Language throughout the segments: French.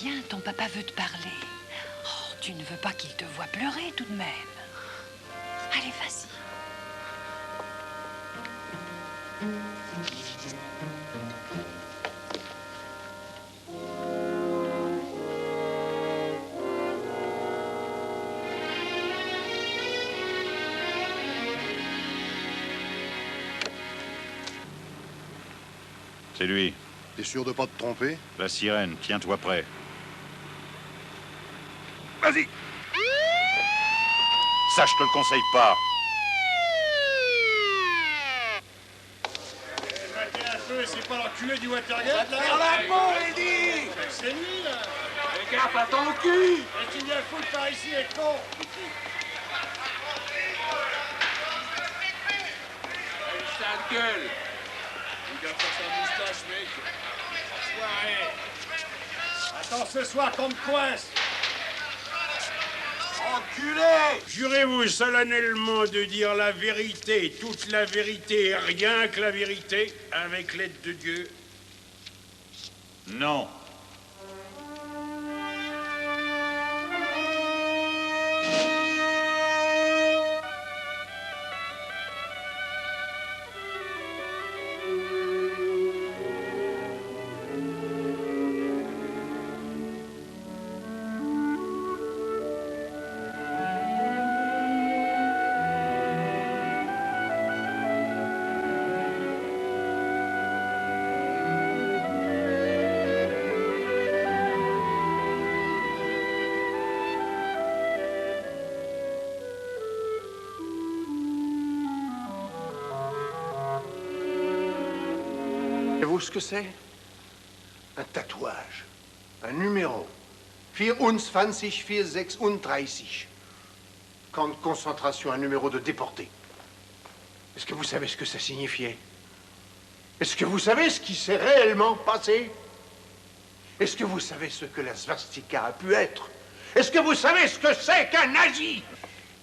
Viens, ton papa veut te parler. Oh, tu ne veux pas qu'il te voie pleurer tout de même. Allez, vas-y. C'est lui. T'es sûr de pas te tromper? La sirène, tiens-toi prêt. Vas-y! Ça, je te le conseille pas. Battez un peu, c'est pas l'enculé du Watergate, là? Faire la peau, Eddie! C'est lui, là! Fais gaffe à ton cul! Et tu viens foutre par ici, les cons! Une sale gueule! Il gaffe à sa moustache, mec! Soirée! Attends, ce soir qu'on me coince! Enculé! Jurez-vous solennellement de dire la vérité, toute la vérité et rien que la vérité, avec l'aide de Dieu? Non. Savez-vous ce que c'est? Un tatouage. Un numéro. 24 436. Camp de concentration, un numéro de déporté. Est-ce que vous savez ce que ça signifiait? Est-ce que vous savez ce qui s'est réellement passé? Est-ce que vous savez ce que la svastika a pu être? Est-ce que vous savez ce que c'est qu'un nazi?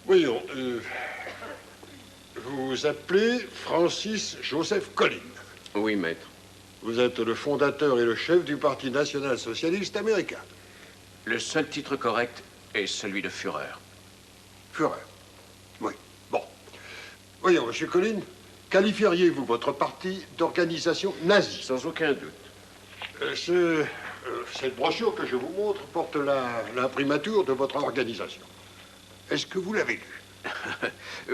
Voyons, vous vous appelez Francis Joseph Collin. Oui, maître. Vous êtes le fondateur et le chef du Parti national-socialiste américain. Le seul titre correct est celui de Führer. Führer. Oui. Bon. Voyons, monsieur Collin, qualifieriez-vous votre parti d'organisation nazie? Sans aucun doute. Cette brochure que je vous montre porte l'imprimatur de votre organisation. Est-ce que vous l'avez lu?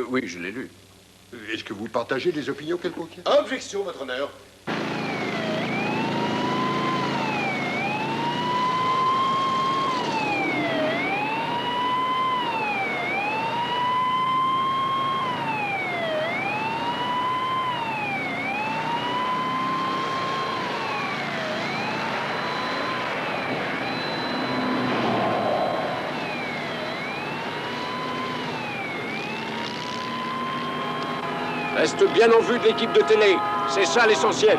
Oui, je l'ai lu. Est-ce que vous partagez des opinions qu'elle contient? Objection, votre honneur. Reste bien en vue de l'équipe de télé. C'est ça l'essentiel.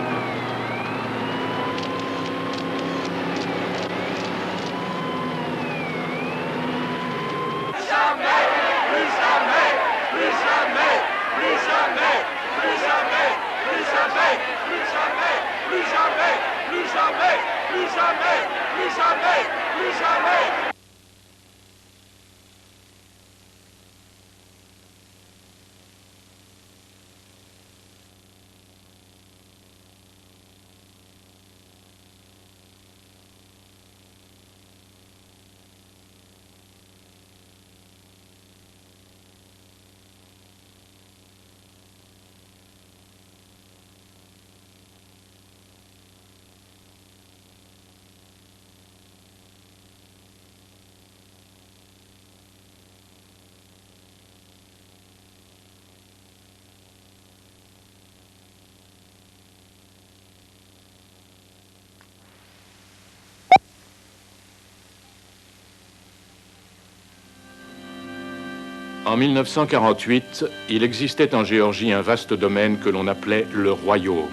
En 1948, il existait en Géorgie un vaste domaine que l'on appelait le royaume,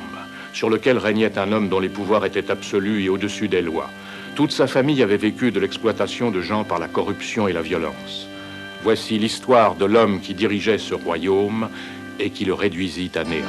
sur lequel régnait un homme dont les pouvoirs étaient absolus et au-dessus des lois. Toute sa famille avait vécu de l'exploitation de gens par la corruption et la violence. Voici l'histoire de l'homme qui dirigeait ce royaume et qui le réduisit à néant.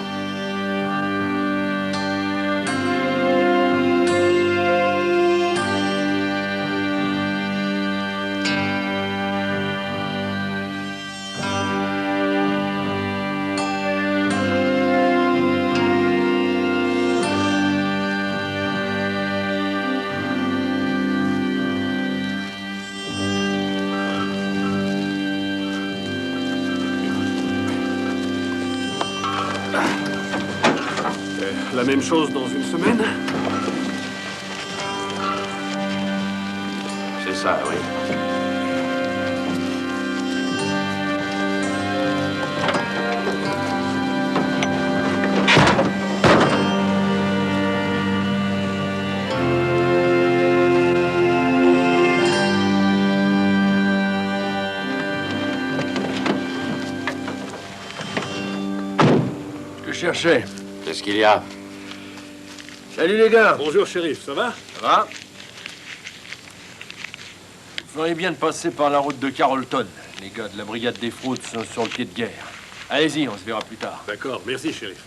La même chose dans une semaine? C'est ça, oui. Cherchais. Qu'est-ce qu'il y a? Salut les gars. Bonjour shérif, ça va? Ça va? Vous feriez bien de passer par la route de Carrollton. Les gars de la brigade des fraudes sont sur le pied de guerre. Allez-y, on se verra plus tard. D'accord, merci, shérif.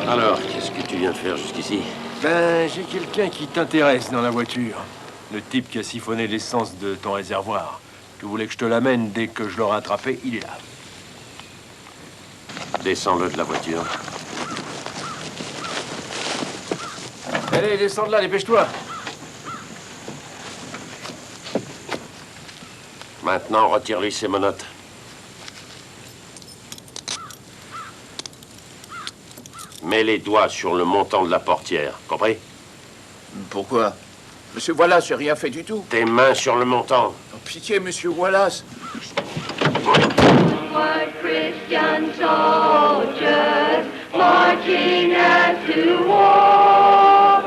Alors, qu'est-ce que tu viens de faire jusqu'ici? Ben, j'ai quelqu'un qui t'intéresse dans la voiture. Le type qui a siphonné l'essence de ton réservoir. Tu voulais que je te l'amène dès que je l'aurai attrapé, il est là. Descends-le de la voiture. Allez, descends de là, dépêche-toi. Maintenant, retire-lui ses menottes. Mets les doigts sur le montant de la portière, compris? Pourquoi? Monsieur Wallace, j'ai rien fait du tout. Tes mains sur le montant. Oh, pitié, monsieur Wallace. Christian soldiers marching as to war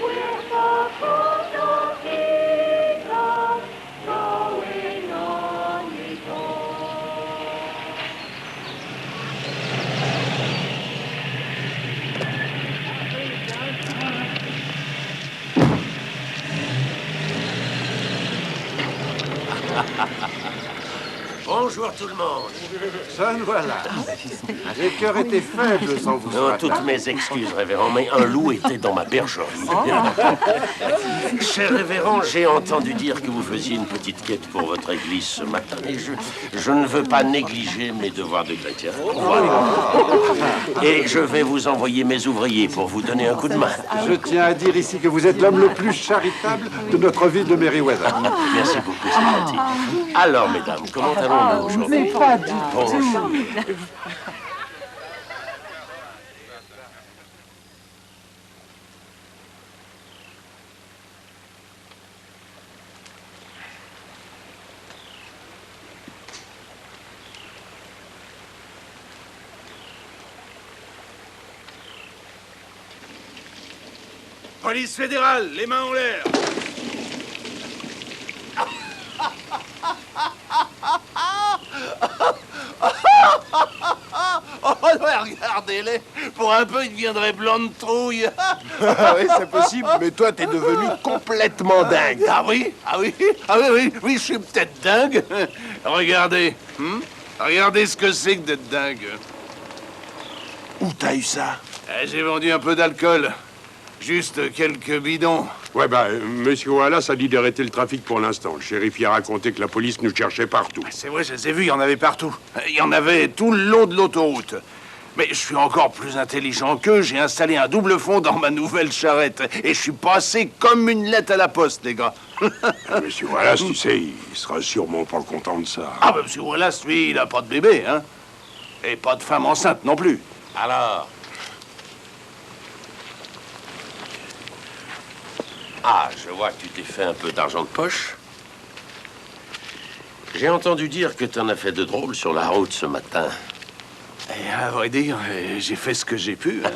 with the coast of freedom flowing on before. Bonjour tout le monde. Jeune voilà. Les cœurs étaient faibles sans vous. Non, toutes mes excuses, révérend, mais un loup était dans ma bergerie. Cher révérend, j'ai entendu dire que vous faisiez une petite quête pour votre église ce matin, et je ne veux pas négliger mes devoirs de chrétien. Voilà. Et je vais vous envoyer mes ouvriers pour vous donner un coup de main. Je tiens à dire ici que vous êtes l'homme le plus charitable de notre ville de Merryweather. Merci beaucoup, c'est gentil. Alors, mesdames, comment allons-nous aujourd'hui? Mais pas du tout. Police fédérale, les mains en l'air. Oh, regardez-les. Pour un peu, il deviendrait blanc de trouille. Ah oui, c'est possible, mais toi, t'es devenu complètement dingue. Ah oui? Ah oui? Ah oui, je suis peut-être dingue. Regardez. Regardez ce que c'est que d'être dingue. Où t'as eu ça? J'ai vendu un peu d'alcool. Juste quelques bidons. Ouais, monsieur Wallace a dit d'arrêter le trafic pour l'instant. Le shérif y a raconté que la police nous cherchait partout. C'est vrai, je les ai vus, il y en avait partout. Il y en avait tout le long de l'autoroute. Mais je suis encore plus intelligent qu'eux. J'ai installé un double fond dans ma nouvelle charrette. Et je suis passé comme une lettre à la poste, les gars. Monsieur Wallace, tu sais, il sera sûrement pas content de ça. Ah, monsieur Wallace, lui, il a pas de bébé, hein. Et pas de femme enceinte non plus. Alors? Ah, je vois que tu t'es fait un peu d'argent de poche. J'ai entendu dire que t'en as fait de drôles sur la route ce matin. Et à vrai dire, j'ai fait ce que j'ai pu. Hein.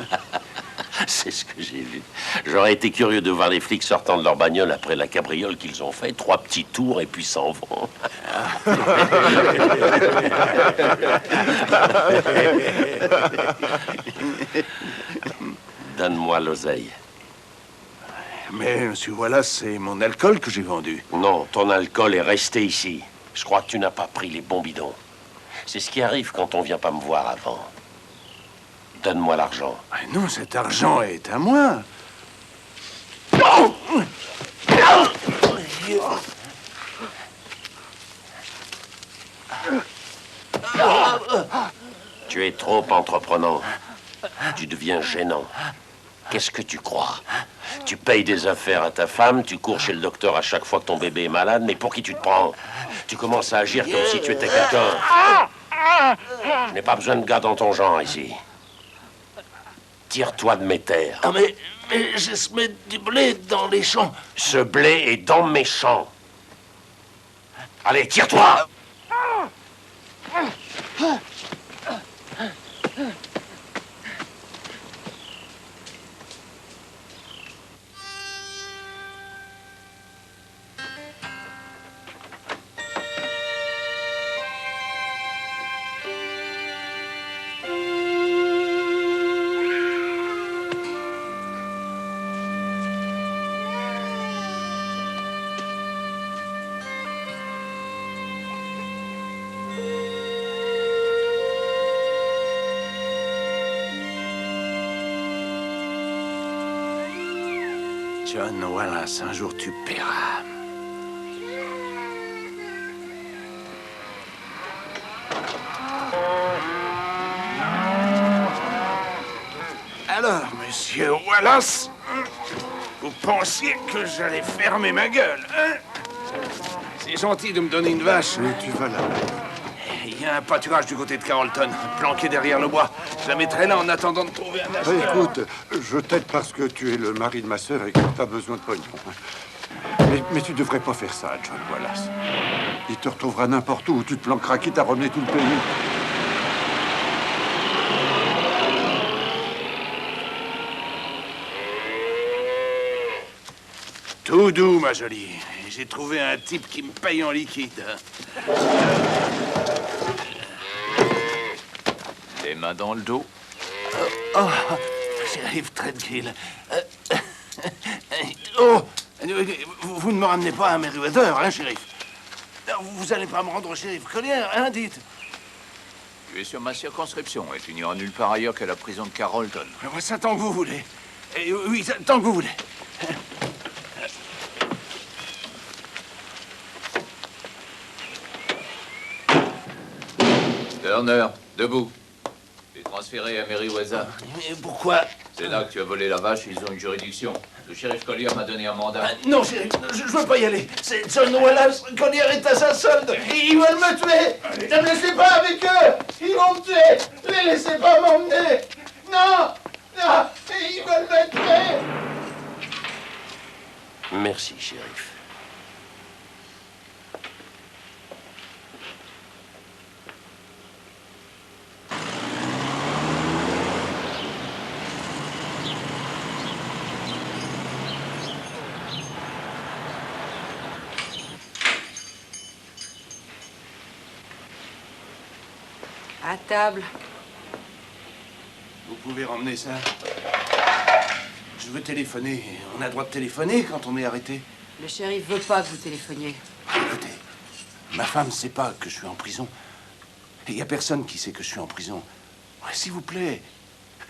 C'est ce que j'ai vu. J'aurais été curieux de voir les flics sortant de leur bagnole après la cabriole qu'ils ont fait. 3 petits tours et puis s'en vont. Donne-moi l'oseille. Mais, monsieur Wallace, c'est mon alcool que j'ai vendu. Non, ton alcool est resté ici. Je crois que tu n'as pas pris les bons bidons. C'est ce qui arrive quand on vient pas me voir avant. Donne-moi l'argent. Ah non, cet argent est à moi. Tu es trop entreprenant. Tu deviens gênant. Qu'est-ce que tu crois? Tu payes des affaires à ta femme, tu cours chez le docteur à chaque fois que ton bébé est malade, mais pour qui tu te prends? Tu commences à agir comme si tu étais quelqu'un. Je n'ai pas besoin de gars dans ton genre ici. Tire-toi de mes terres. Ah, mais je se mets du blé dans les champs. Ce blé est dans mes champs. Allez, tire-toi! John Wallace, un jour tu paieras. Alors, monsieur Wallace, vous pensiez que j'allais fermer ma gueule, hein? C'est gentil de me donner une vache. Mais tu vas là. Il y a un pâturage du côté de Carrollton, planqué derrière le bois. Je la mettrai là en attendant de trouver un acheteur. Écoute, je t'aide parce que tu es le mari de ma sœur et que tu as besoin de pognon. Mais tu devrais pas faire ça, John Wallace. Il te retrouvera n'importe où tu te planqueras, quitte à ramener tout le pays. Tout doux, ma jolie. J'ai trouvé un type qui me paye en liquide. Les mains dans le dos. Shérif Treadkill. Oh, vous ne me ramenez pas à Merryweather, hein, shérif? Vous allez pas me rendre au shérif Collier, hein, dites? Tu es sur ma circonscription et tu n'iras nulle part ailleurs qu'à la prison de Carrollton. Ça, tant que vous voulez. Oui, tant que vous voulez. Turner, debout. Tu es transféré à Merryweather. Mais pourquoi? C'est là que tu as volé la vache, ils ont une juridiction. Le shérif Collier m'a donné un mandat. Non, shérif, je veux pas y aller. C'est John Wallace. Collier est à sa solde. Ils veulent me tuer. Ne me laissez pas avec eux. Ils vont me tuer. Ne les laissez pas m'emmener. Non, non, ils veulent me tuer. Merci, shérif. À table. Vous pouvez ramener ça. Je veux téléphoner. On a le droit de téléphoner quand on est arrêté. Le shérif veut pas que vous téléphoniez. Écoutez, ma femme sait pas que je suis en prison. Et il y a personne qui sait que je suis en prison. Ouais, s'il vous plaît,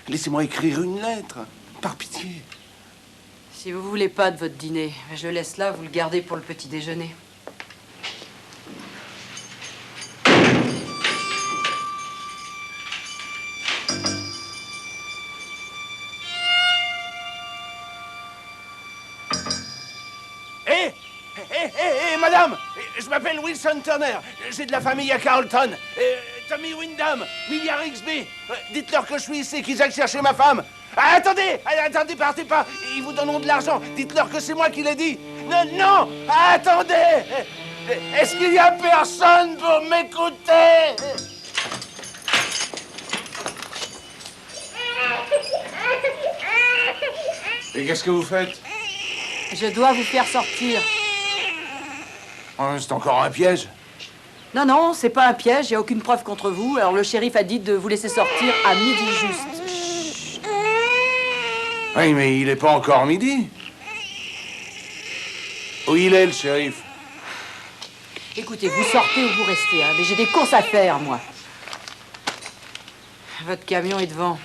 laissez-moi écrire une lettre. Par pitié. Si vous voulez pas de votre dîner, je laisse là, vous le gardez pour le petit déjeuner. Madame, je m'appelle Wilson Turner. J'ai de la famille à Carrollton. Tommy Wyndham, Millie Rigsby. Dites-leur que je suis ici, qu'ils aillent chercher ma femme. Ah, attendez, partez pas. Ils vous donneront de l'argent. Dites-leur que c'est moi qui l'ai dit. Non, non, attendez. Est-ce qu'il y a personne pour m'écouter? Et qu'est-ce que vous faites? Je dois vous faire sortir. C'est encore un piège? Non, non, c'est pas un piège, il n'y a aucune preuve contre vous. Alors le shérif a dit de vous laisser sortir à midi juste. Chut. Oui, mais il n'est pas encore midi. Où il est, le shérif? Écoutez, vous sortez ou vous restez, hein, mais j'ai des courses à faire, moi. Votre camion est devant.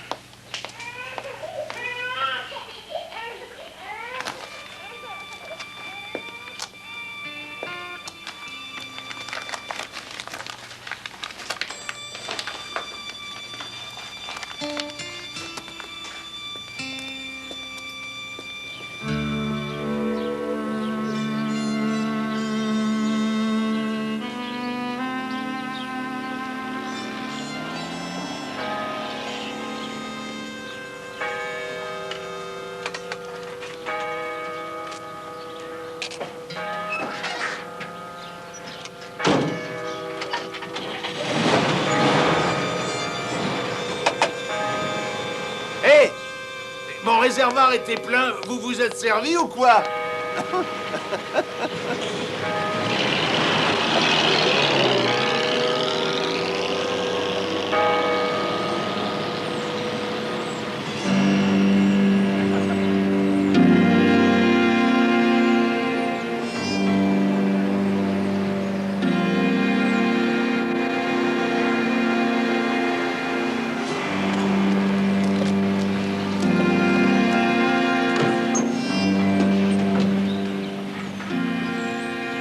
réservoir était plein, vous vous êtes servi ou quoi?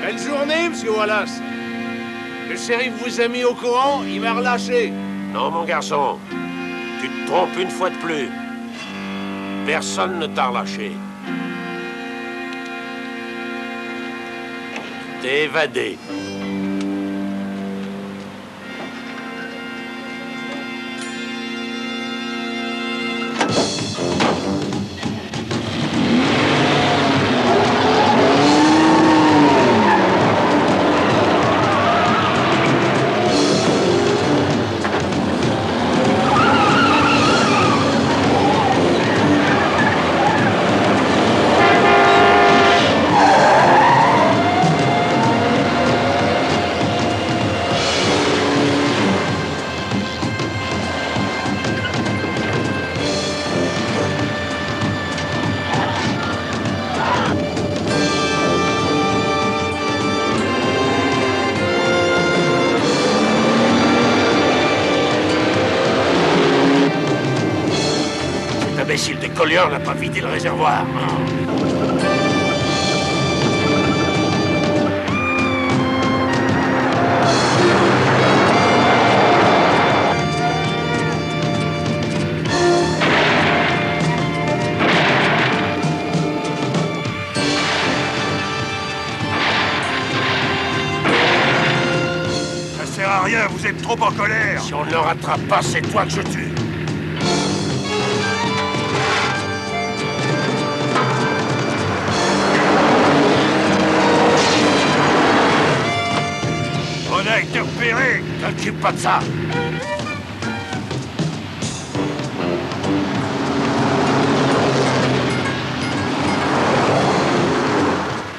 Belle journée, monsieur Wallace. Le shérif vous a mis au courant, il m'a relâché. Non, mon garçon. Tu te trompes une fois de plus. Personne ne t'a relâché. T'es évadé. Imbécile de Collier n'a pas vidé le réservoir. Ça sert à rien, vous êtes trop en colère. Si on ne le rattrape pas, c'est toi que je tue. On a été repéré. T'occupe pas de ça.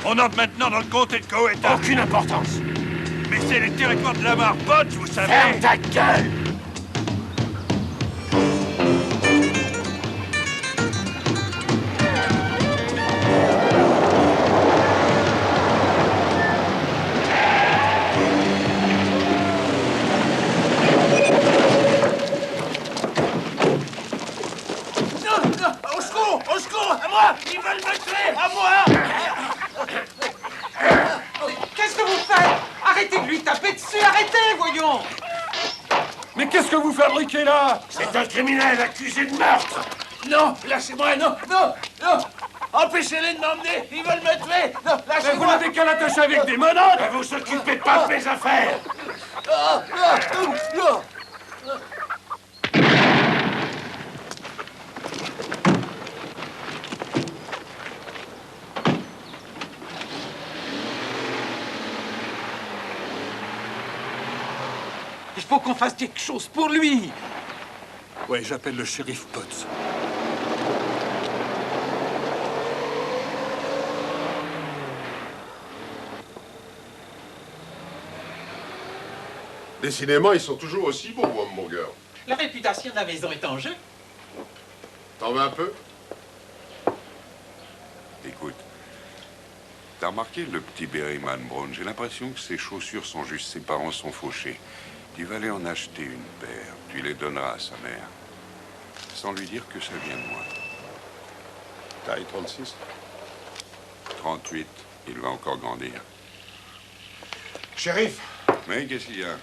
On entre maintenant dans le comté de Coweta. Aucune importance. Mais c'est les territoires de la Marbotte, vous savez. Ferme ta gueule. Au secours! À moi! Ils veulent me tuer! À moi! Qu'est-ce que vous faites? Arrêtez de lui taper dessus! Arrêtez, voyons! Mais qu'est-ce que vous fabriquez là? C'est un criminel accusé de meurtre. Non! Lâchez-moi! Non! Non! Non! Empêchez-les de m'emmener! Ils veulent me tuer! Non! Mais vous Lâchez-moi! n'avez qu'à l'attacher avec des menottes! Ne vous occupez pas de mes affaires. Il faut qu'on fasse quelque chose pour lui! Ouais, j'appelle le shérif Potts. Décidément, ils sont toujours aussi beaux, vos hamburgers. La réputation de la maison est en jeu. T'en veux un peu? Écoute, t'as remarqué le petit Berryman Brown? J'ai l'impression que ses chaussures sont justes, ses parents sont fauchés. Tu vas aller en acheter une paire, tu les donneras à sa mère. Sans lui dire que ça vient de moi. Taille 36. 38, il va encore grandir. Shérif, Mais qu'est-ce qu'il y a?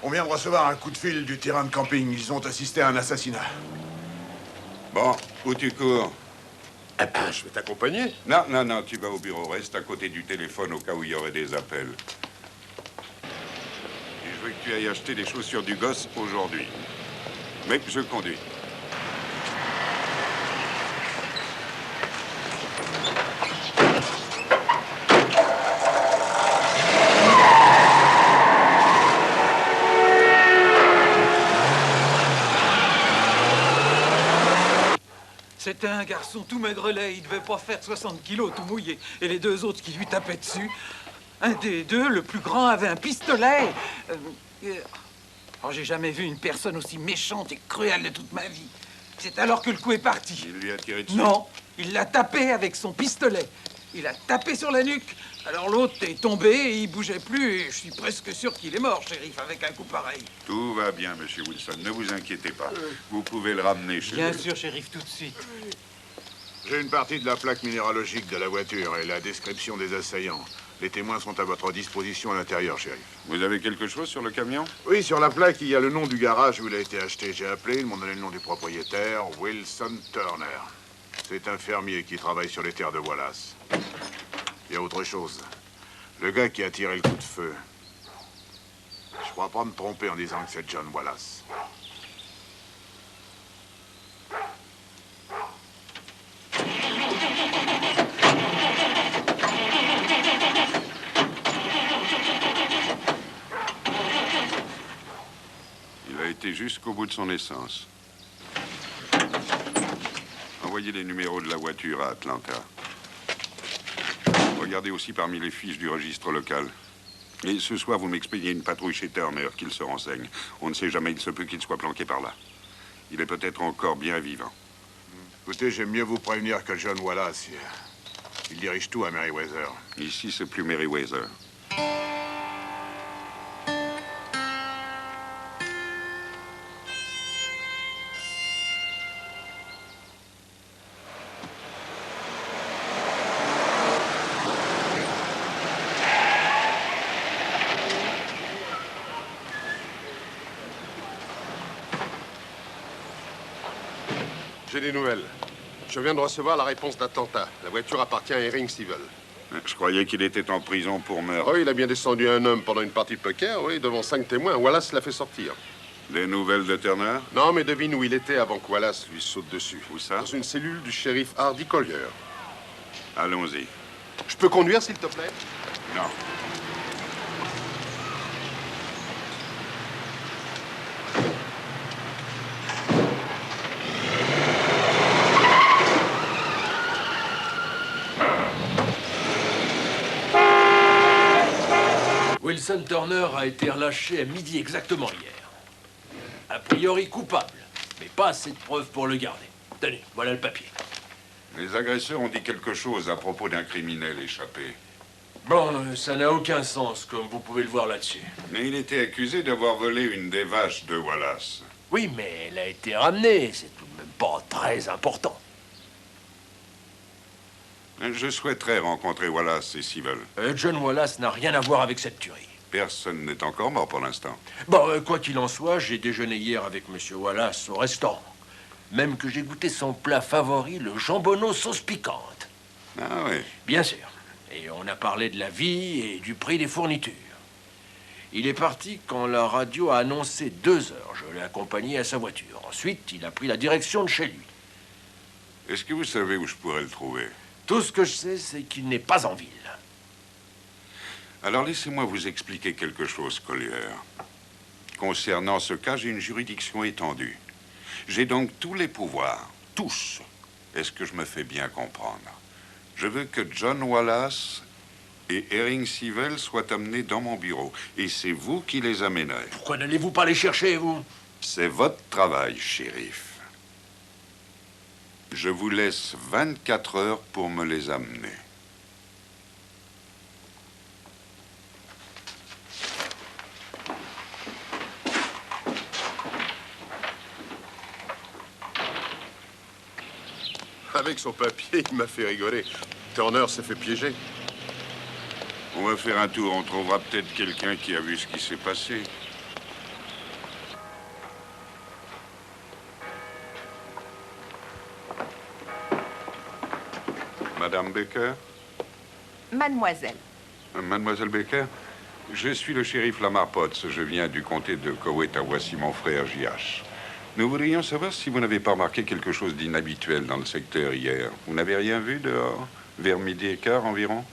on vient de recevoir un coup de fil du terrain de camping. Ils ont assisté à un assassinat. Bon, où tu cours? Je vais t'accompagner. Non, non, non, tu vas au bureau. Reste à côté du téléphone au cas où il y aurait des appels. Et je veux que tu ailles acheter les chaussures du gosse aujourd'hui. Mais je conduis. C'est C'était un garçon tout maigrelet, il devait pas faire 60 kilos tout mouillé. Et les deux autres qui lui tapaient dessus, un des deux, le plus grand, avait un pistolet. Oh, j'ai jamais vu une personne aussi méchante et cruelle de toute ma vie. C'est alors que le coup est parti. Il lui a tiré dessus? Non, il l'a tapé avec son pistolet. Il a tapé sur la nuque. Alors l'autre est tombé et il bougeait plus. Et je suis presque sûr qu'il est mort, shérif, avec un coup pareil. Tout va bien, monsieur Wilson. Ne vous inquiétez pas. Vous pouvez le ramener chez Bien vous. sûr, shérif, tout de suite. J'ai une partie de la plaque minéralogique de la voiture et la description des assaillants. Les témoins sont à votre disposition à l'intérieur, shérif. Vous avez quelque chose sur le camion? Oui, sur la plaque, il y a le nom du garage où il a été acheté. J'ai appelé, ils m'ont donné le nom du propriétaire, Wilson Turner. C'est un fermier qui travaille sur les terres de Wallace. Il y a autre chose. Le gars qui a tiré le coup de feu. Je crois pas me tromper en disant que c'est John Wallace. Il a été jusqu'au bout de son essence. Envoyez les numéros de la voiture à Atlanta. Regardez aussi parmi les fiches du registre local. Et ce soir, vous m'expédiez une patrouille chez Turner, qu'il se renseigne. On ne sait jamais, il se peut qu'il soit planqué par là. Il est peut-être encore bien vivant. Écoutez, j'aime mieux vous prévenir que John Wallace. Il dirige tout à Merryweather. Ici, c'est plus Merryweather. J'ai des nouvelles. Je viens de recevoir la réponse d'Atlanta. La voiture appartient à Herring Civil. Je croyais qu'il était en prison pour meurtre. Oh, il a bien descendu un homme pendant une partie de poker, oui, devant 5 témoins. Wallace l'a fait sortir. Des nouvelles de Turner? Non, mais devine où il était avant que Wallace lui saute dessus. Où ça? Dans une cellule du shérif Hardy Collier. Allons-y. Je peux conduire, s'il te plaît? Non. Wilson Turner a été relâché à midi exactement hier. A priori coupable, mais pas assez de preuves pour le garder. Tenez, voilà le papier. Les agresseurs ont dit quelque chose à propos d'un criminel échappé. Bon, ça n'a aucun sens, comme vous pouvez le voir là-dessus. Mais il était accusé d'avoir volé une des vaches de Wallace. Oui, mais elle a été ramenée. C'est tout de même pas très important. Je souhaiterais rencontrer Wallace et Civil. John Wallace n'a rien à voir avec cette tuerie. Personne n'est encore mort pour l'instant. Bon, quoi qu'il en soit, j'ai déjeuné hier avec M. Wallace au restaurant. Même que j'ai goûté son plat favori, le jambonneau sauce piquante. Ah oui? Bien sûr. Et on a parlé de la vie et du prix des fournitures. Il est parti quand la radio a annoncé 2 heures. Je l'ai accompagné à sa voiture. Ensuite, il a pris la direction de chez lui. Est-ce que vous savez où je pourrais le trouver? Tout ce que je sais, c'est qu'il n'est pas en ville. Alors laissez-moi vous expliquer quelque chose, Collier. Concernant ce cas, j'ai une juridiction étendue. J'ai donc tous les pouvoirs. Tous. Est-ce que je me fais bien comprendre? Je veux que John Wallace et Herring Civil soient amenés dans mon bureau. Et c'est vous qui les amènerez. Pourquoi n'allez-vous pas les chercher, vous? C'est votre travail, shérif. Je vous laisse 24 heures pour me les amener. Avec son papier, il m'a fait rigoler. Turner s'est fait piéger. On va faire un tour. On trouvera peut-être quelqu'un qui a vu ce qui s'est passé. Madame Baker? Mademoiselle. Mademoiselle Baker? Je suis le shérif Lamar Potts. Je viens du comté de Coweta. Voici mon frère J.H. Nous voudrions savoir si vous n'avez pas remarqué quelque chose d'inhabituel dans le secteur hier. Vous n'avez rien vu dehors? Vers 12h15 environ?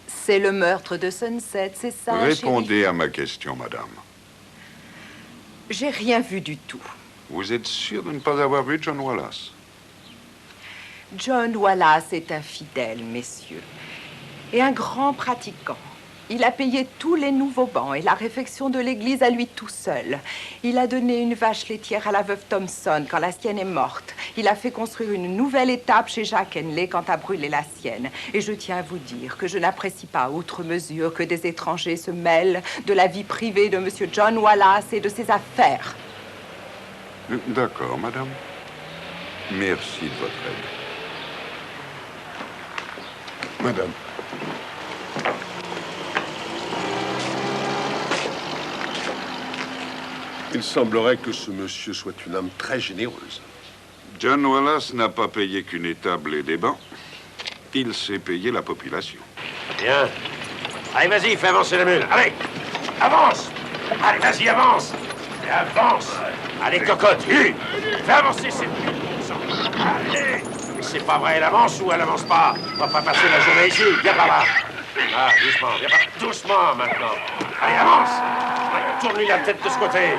C'est le meurtre de Sunset, c'est ça, Répondez chérie? à ma question, madame. J'ai rien vu du tout. Vous êtes sûr de ne pas avoir vu John Wallace? John Wallace est un fidèle, messieurs, et un grand pratiquant. Il a payé tous les nouveaux bancs et la réfection de l'église à lui tout seul. Il a donné une vache laitière à la veuve Thompson quand la sienne est morte. Il a fait construire une nouvelle étape chez Jacques Henley quand a brûlé la sienne. Et je tiens à vous dire que je n'apprécie pas outre mesure que des étrangers se mêlent de la vie privée de Monsieur John Wallace et de ses affaires. D'accord, madame. Merci de votre aide. Madame. Il semblerait que ce monsieur soit une âme très généreuse. John Wallace n'a pas payé qu'une étable et des bancs. Il s'est payé la population. Bien. Allez, vas-y, fais avancer la mule. Allez, avance. Allez, vas-y, avance. Et avance. Allez, cocotte, fais avancer cette mule, bon sang. Allez. C'est pas vrai, elle avance ou elle avance pas? On va pas passer la journée ici. Viens par là. Ah, doucement, viens par... Doucement, maintenant. Allez, avance. Tourne-lui la tête de ce côté.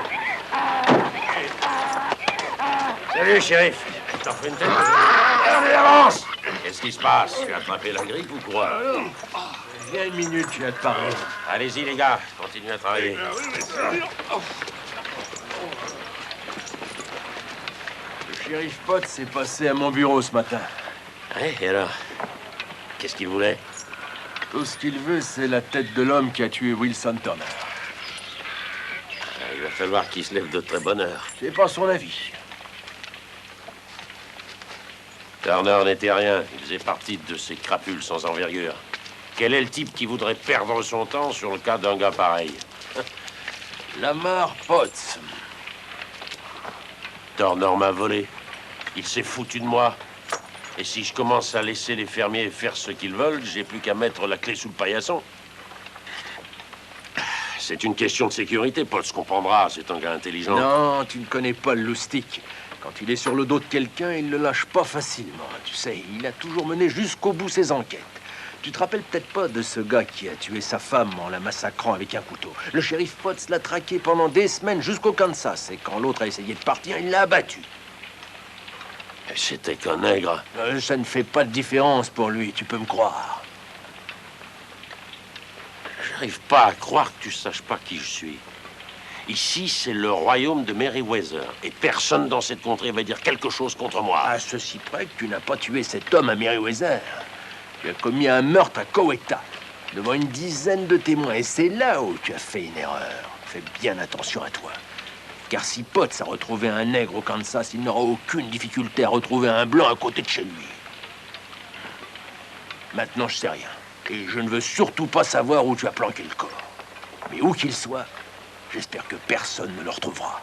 Salut, shérif. T'en fais une tête? Allez, avance. Qu'est-ce qui se passe? Tu as attrapé la grippe ou quoi? Il y a une minute, je viens de parler. Allez-y, les gars. Continuez à travailler. Le shérif Potts s'est passé à mon bureau ce matin. Ouais, et alors? Qu'est-ce qu'il voulait? Tout ce qu'il veut, c'est la tête de l'homme qui a tué Wilson Turner. Il va falloir qu'il se lève de très bonne heure. C'est pas son avis. Turner n'était rien. Il faisait partie de ces crapules sans envergure. Quel est le type qui voudrait perdre son temps sur le cas d'un gars pareil? Lamar Potts. Turner m'a volé. Il s'est foutu de moi. Et si je commence à laisser les fermiers faire ce qu'ils veulent, j'ai plus qu'à mettre la clé sous le paillasson. C'est une question de sécurité, Potts comprendra. C'est un gars intelligent. Non, tu ne connais pas le loustic. Quand il est sur le dos de quelqu'un, il ne le lâche pas facilement. Tu sais, il a toujours mené jusqu'au bout ses enquêtes. Tu te rappelles peut-être pas de ce gars qui a tué sa femme en la massacrant avec un couteau. Le shérif Potts l'a traqué pendant des semaines jusqu'au Kansas. Et quand l'autre a essayé de partir, il l'a abattu. C'était qu'un nègre. Ça ne fait pas de différence pour lui, tu peux me croire. J'arrive pas à croire que tu saches pas qui je suis. Ici, c'est le royaume de Merryweather. Et personne dans cette contrée va dire quelque chose contre moi. À ceci près que tu n'as pas tué cet homme à Merryweather. Tu as commis un meurtre à Coweta, devant une dizaine de témoins. Et c'est là où tu as fait une erreur. Fais bien attention à toi. Car si Potts a retrouvé un nègre au Kansas, il n'aura aucune difficulté à retrouver un blanc à côté de chez lui. Maintenant, je sais rien. Et je ne veux surtout pas savoir où tu as planqué le corps. Mais où qu'il soit, j'espère que personne ne le retrouvera.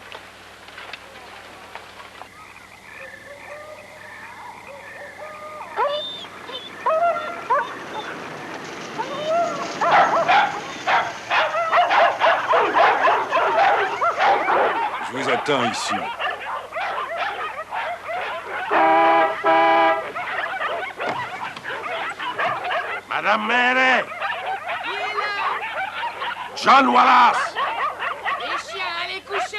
Je vous attends ici. Madame Mary! John Wallace! Les chiens, allez coucher!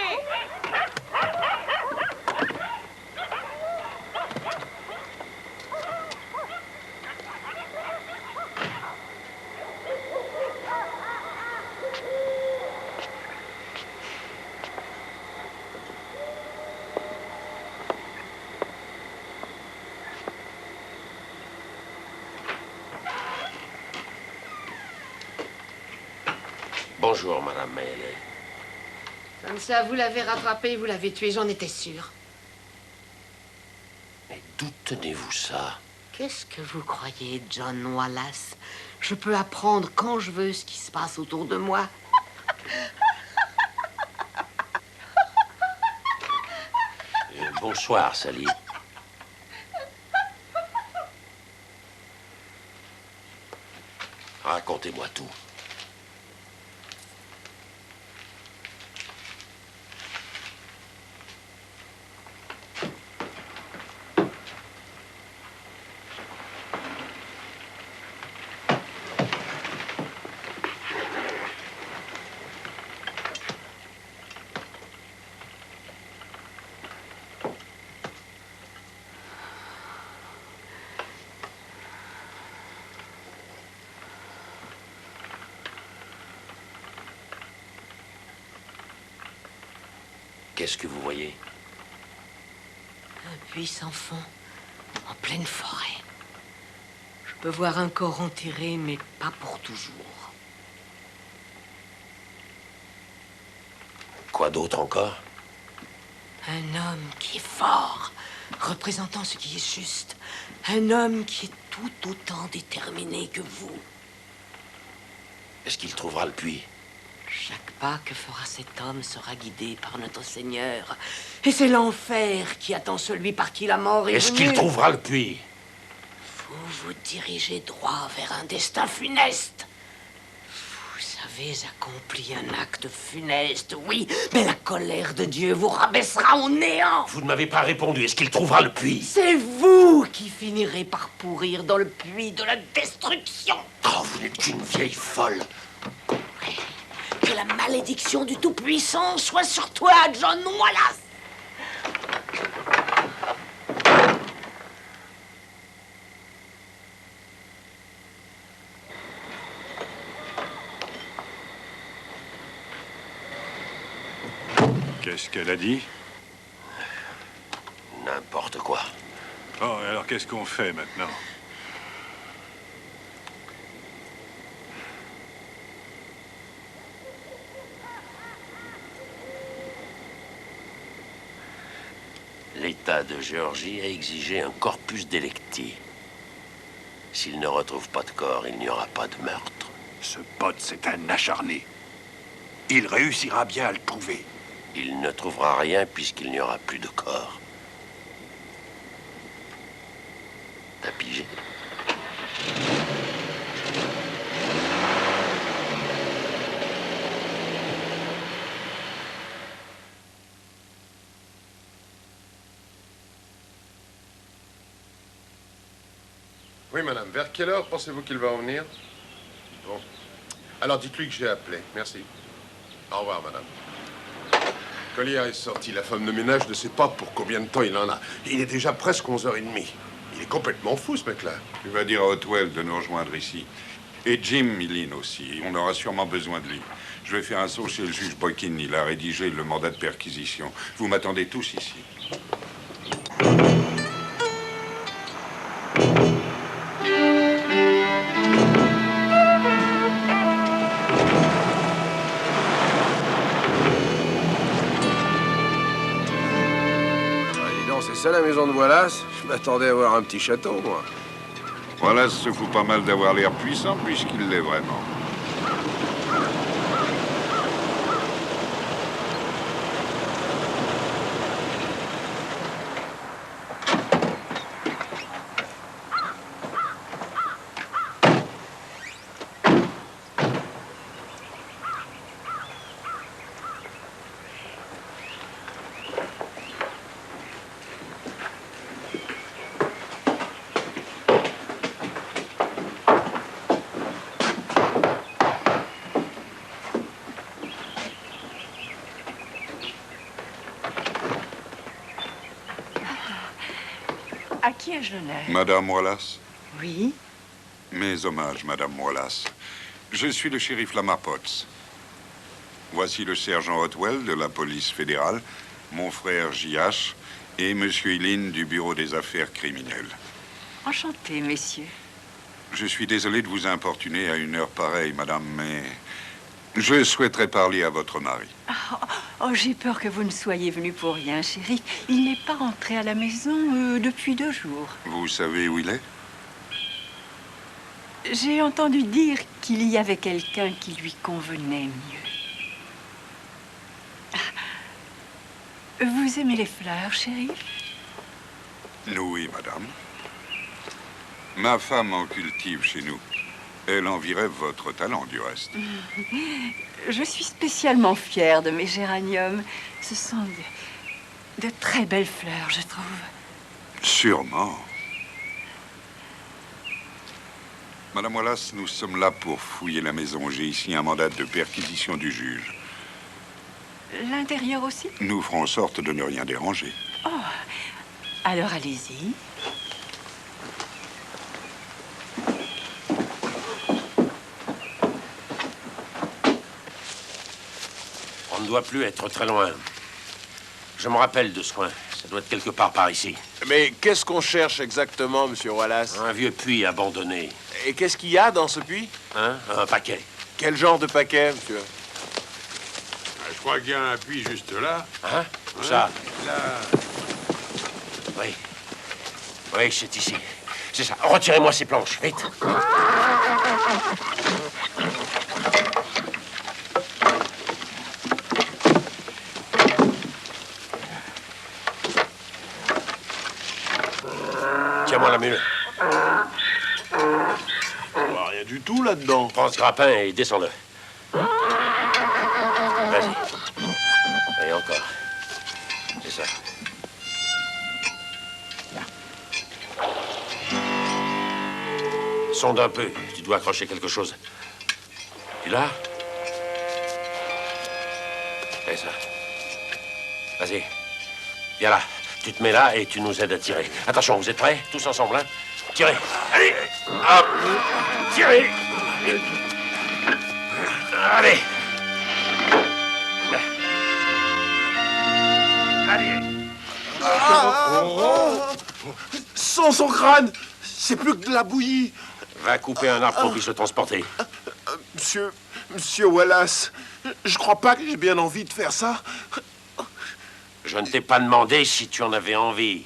Bonjour, Madame Mayeley. Comme ça, vous l'avez rattrapé, vous l'avez tué, j'en étais sûre. Mais d'où tenez-vous ça? Qu'est-ce que vous croyez, John Wallace? Je peux apprendre quand je veux ce qui se passe autour de moi. Bonsoir, Sally. Racontez-moi tout. Qu'est-ce que vous voyez? Un puits sans fond, en pleine forêt. Je peux voir un corps enterré, mais pas pour toujours. Quoi d'autre encore? Un homme qui est fort, représentant ce qui est juste. Un homme qui est tout autant déterminé que vous. Est-ce qu'il trouvera le puits? Chaque pas que fera cet homme sera guidé par notre Seigneur. Et c'est l'enfer qui attend celui par qui la mort est venue. Est-ce qu'il trouvera le puits? Vous vous dirigez droit vers un destin funeste. Vous avez accompli un acte funeste, oui, mais la colère de Dieu vous rabaissera au néant. Vous ne m'avez pas répondu. Est-ce qu'il trouvera le puits? C'est vous qui finirez par pourrir dans le puits de la destruction. Oh, vous n'êtes qu'une vieille folle. Que la malédiction du Tout-Puissant soit sur toi, John Wallace. Qu'est-ce qu'elle a dit? N'importe quoi. Oh, alors qu'est-ce qu'on fait maintenant? L'État de Géorgie a exigé un corpus delicti. S'il ne retrouve pas de corps, il n'y aura pas de meurtre. Ce pote, c'est un acharné. Il réussira bien à le trouver. Il ne trouvera rien puisqu'il n'y aura plus de corps. T'as pigé? Oui, madame. Vers quelle heure pensez-vous qu'il va revenir? Bon. Alors, dites-lui que j'ai appelé. Merci. Au revoir, madame. Collier est sorti. La femme de ménage ne sait pas pour combien de temps il en a. Il est déjà presque 11h30. Il est complètement fou, ce mec-là. Tu vas dire à Otwell de nous rejoindre ici. Et Jim Millin aussi. On aura sûrement besoin de lui. Je vais faire un saut chez le juge Boykin. Il a rédigé le mandat de perquisition. Vous m'attendez tous ici. C'est ça la maison de Wallace? Je m'attendais à voir un petit château, moi. Wallace se fout pas mal d'avoir l'air puissant puisqu'il l'est vraiment. À qui ai-je l'honneur? Madame Wallace? Oui. Mes hommages, Madame Wallace. Je suis le shérif Lamar Potts. Voici le sergent Otwell de la police fédérale, mon frère J.H. et Monsieur Illin du bureau des affaires criminelles. Enchanté, messieurs. Je suis désolé de vous importuner à une heure pareille, madame, mais je souhaiterais parler à votre mari. Oh, j'ai peur que vous ne soyez venu pour rien, shérif. Il n'est pas rentré à la maison depuis 2 jours. Vous savez où il est? J'ai entendu dire qu'il y avait quelqu'un qui lui convenait mieux. Vous aimez les fleurs, shérif? Oui, madame. Ma femme en cultive chez nous. Elle envierait votre talent, du reste. Je suis spécialement fière de mes géraniums. Ce sont de très belles fleurs, je trouve. Sûrement. Madame Wallace, nous sommes là pour fouiller la maison. J'ai ici un mandat de perquisition du juge. L'intérieur aussi? Nous ferons en sorte de ne rien déranger. Oh, alors allez-y. On ne doit plus être très loin. Je me rappelle de ce coin. Ça doit être quelque part par ici. Mais qu'est-ce qu'on cherche exactement, monsieur Wallace? Un vieux puits abandonné. Et qu'est-ce qu'il y a dans ce puits? Hein? Un paquet. Quel genre de paquet, monsieur? Je crois qu'il y a un puits juste là. Hein? Où ça? Là. Oui. Oui, c'est ici. C'est ça. Retirez-moi ces planches, vite. Tiens-moi la mule. Rien du tout là-dedans. Prends ce grappin et descends-le. Vas-y. Et encore. C'est ça. Sonde un peu. Tu dois accrocher quelque chose. Tu l'as? Fais ça. Vas-y. Viens là. Tu te mets là et tu nous aides à tirer. Attention, vous êtes prêts? Tous ensemble, hein? Tirez. Allez. Hop. Tirez. Allez. Allez. Sans son crâne, c'est plus que de la bouillie. Va couper un arbre pour qu'il se transporter. Monsieur Wallace, je crois pas que j'ai bien envie de faire ça. Je ne t'ai pas demandé si tu en avais envie.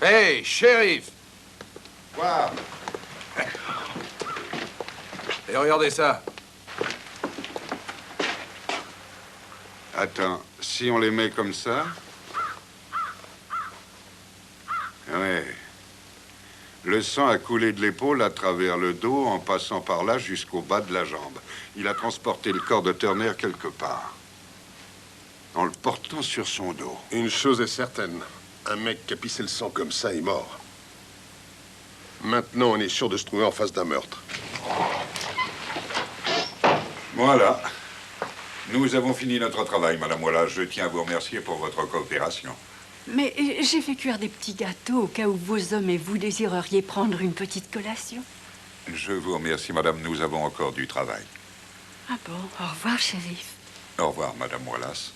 Hey, shérif! Quoi? Et regardez ça. Attends, si on les met comme ça... Ouais. Le sang a coulé de l'épaule à travers le dos en passant par là jusqu'au bas de la jambe. Il a transporté le corps de Turner quelque part. En le portant sur son dos. Une chose est certaine. Un mec qui a pissé le sang comme ça est mort. Maintenant, on est sûr de se trouver en face d'un meurtre. Voilà. Nous avons fini notre travail, Madame Wallace. Je tiens à vous remercier pour votre coopération. Mais j'ai fait cuire des petits gâteaux au cas où vos hommes et vous désireriez prendre une petite collation. Je vous remercie, Madame. Nous avons encore du travail. Ah bon? Au revoir, shérif. Au revoir, Madame Wallace.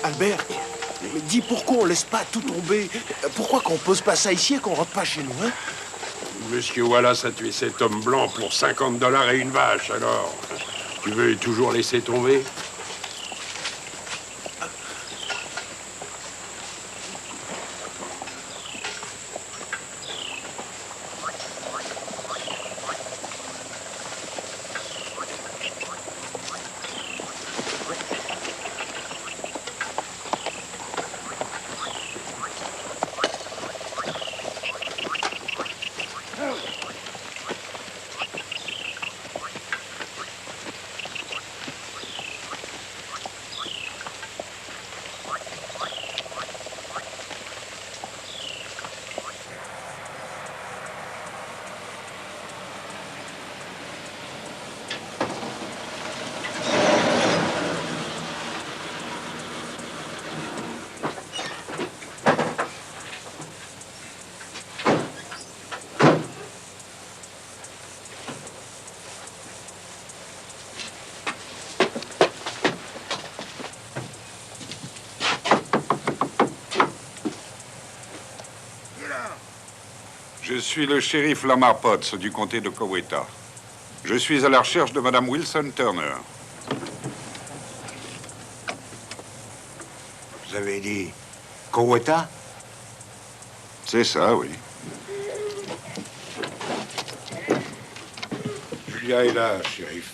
Albert, mais dis pourquoi on laisse pas tout tomber? Pourquoi qu'on pose pas ça ici et qu'on rentre pas chez nous, hein? Monsieur Wallace a tué cet homme blanc pour 50 $ et une vache, alors. Tu veux toujours laisser tomber? Je suis le shérif Lamar Potts du comté de Coweta. Je suis à la recherche de Madame Wilson Turner. Vous avez dit Coweta? C'est ça, oui. Julia est là, shérif.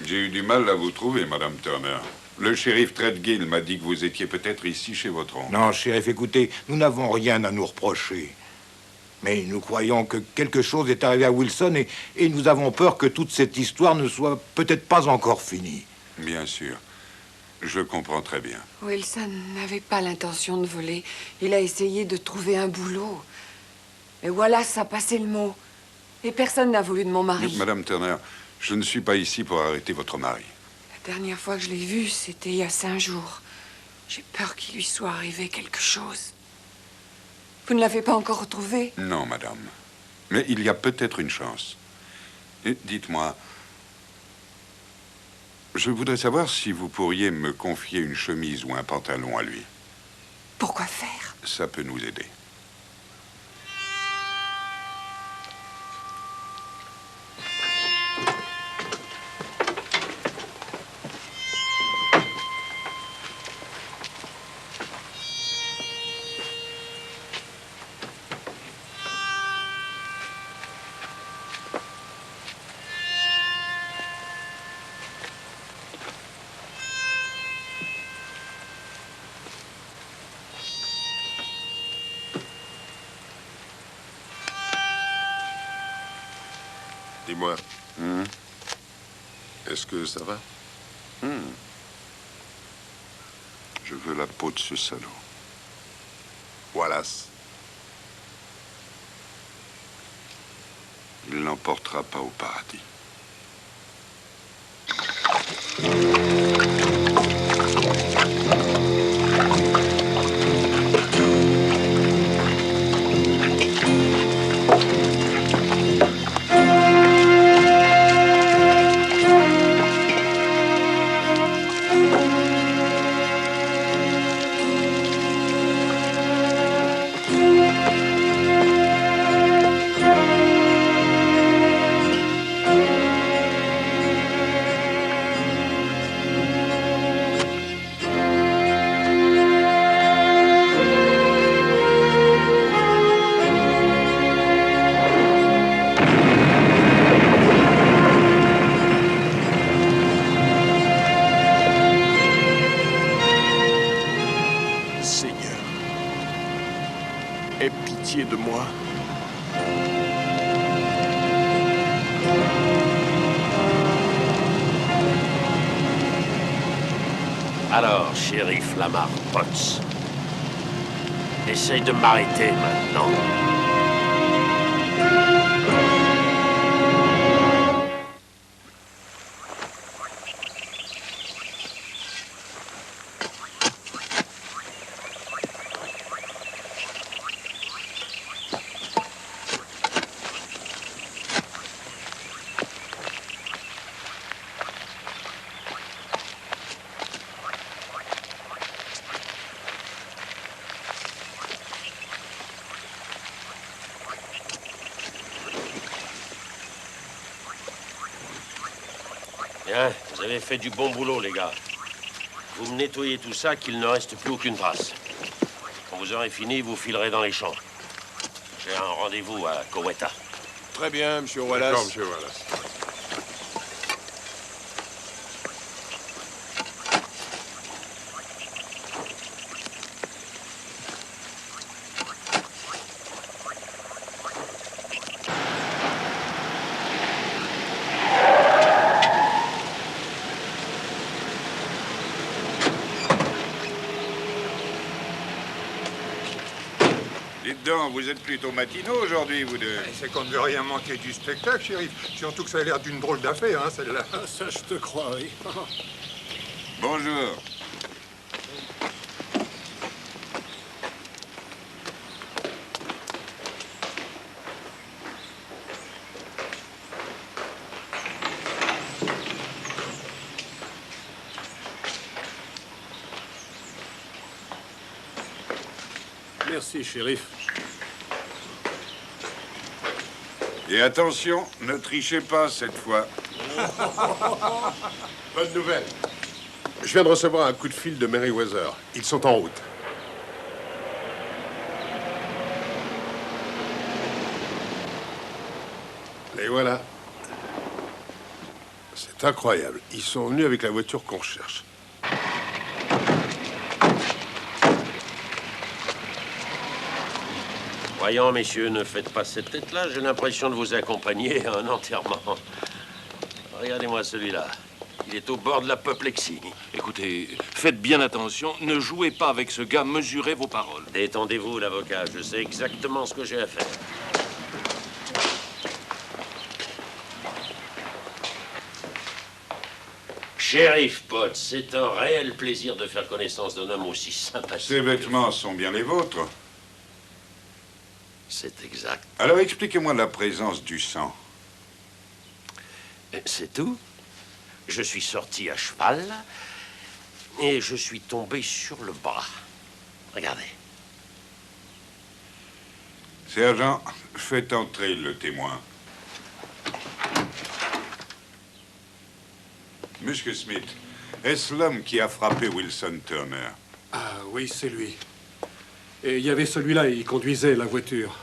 J'ai eu du mal à vous trouver, Madame Turner. Le shérif Treadgill m'a dit que vous étiez peut-être ici chez votre oncle. Non, shérif, écoutez, nous n'avons rien à nous reprocher. Mais nous croyons que quelque chose est arrivé à Wilson et nous avons peur que toute cette histoire ne soit peut-être pas encore finie. Bien sûr. Je comprends très bien. Wilson n'avait pas l'intention de voler. Il a essayé de trouver un boulot. Et voilà, ça a passé le mot. Et personne n'a voulu de mon mari. Madame Turner, je ne suis pas ici pour arrêter votre mari. La dernière fois que je l'ai vu, c'était il y a 5 jours. J'ai peur qu'il lui soit arrivé quelque chose. Vous ne l'avez pas encore retrouvé? Non, madame. Mais il y a peut-être une chance. Et dites-moi, je voudrais savoir si vous pourriez me confier une chemise ou un pantalon à lui. Pourquoi faire? Ça peut nous aider. Dis-moi. Est-ce que ça va? Je veux la peau de ce salaud. Wallace. Il l'emportera pas au paradis. De moi. Alors, shérif Lamar Potts, essaye de m'arrêter maintenant. Bien, vous avez fait du bon boulot, les gars. Vous me nettoyez tout ça, qu'il ne reste plus aucune trace. Quand vous aurez fini, vous filerez dans les champs. J'ai un rendez-vous à Coweta. Très bien, monsieur Wallace. D'accord, monsieur Wallace. Dites donc, vous êtes plutôt matinaux aujourd'hui, vous deux. C'est qu'on ne veut rien manquer du spectacle, shérif. Surtout que ça a l'air d'une drôle d'affaire, hein, celle-là. Ça, je te crois, oui. Bonjour. Merci, shérif. Et attention, ne trichez pas cette fois. Bonne nouvelle. Je viens de recevoir un coup de fil de Merryweather. Ils sont en route. Et voilà. C'est incroyable. Ils sont venus avec la voiture qu'on recherche. Voyons, messieurs, ne faites pas cette tête-là. J'ai l'impression de vous accompagner à un enterrement. Regardez-moi celui-là. Il est au bord de l'apoplexie. Écoutez, faites bien attention. Ne jouez pas avec ce gars. Mesurez vos paroles. Détendez-vous, l'avocat. Je sais exactement ce que j'ai à faire. Shérif Potts, c'est un réel plaisir de faire connaissance d'un homme aussi sympathique. Ces vêtements sont bien les vôtres. C'est exact. Alors expliquez-moi la présence du sang. C'est tout. Je suis sorti à cheval et je suis tombé sur le bras. Regardez. Sergent, faites entrer le témoin. Monsieur Smith, est-ce l'homme qui a frappé Wilson Turner? Ah oui, c'est lui. Et il y avait celui-là, il conduisait la voiture.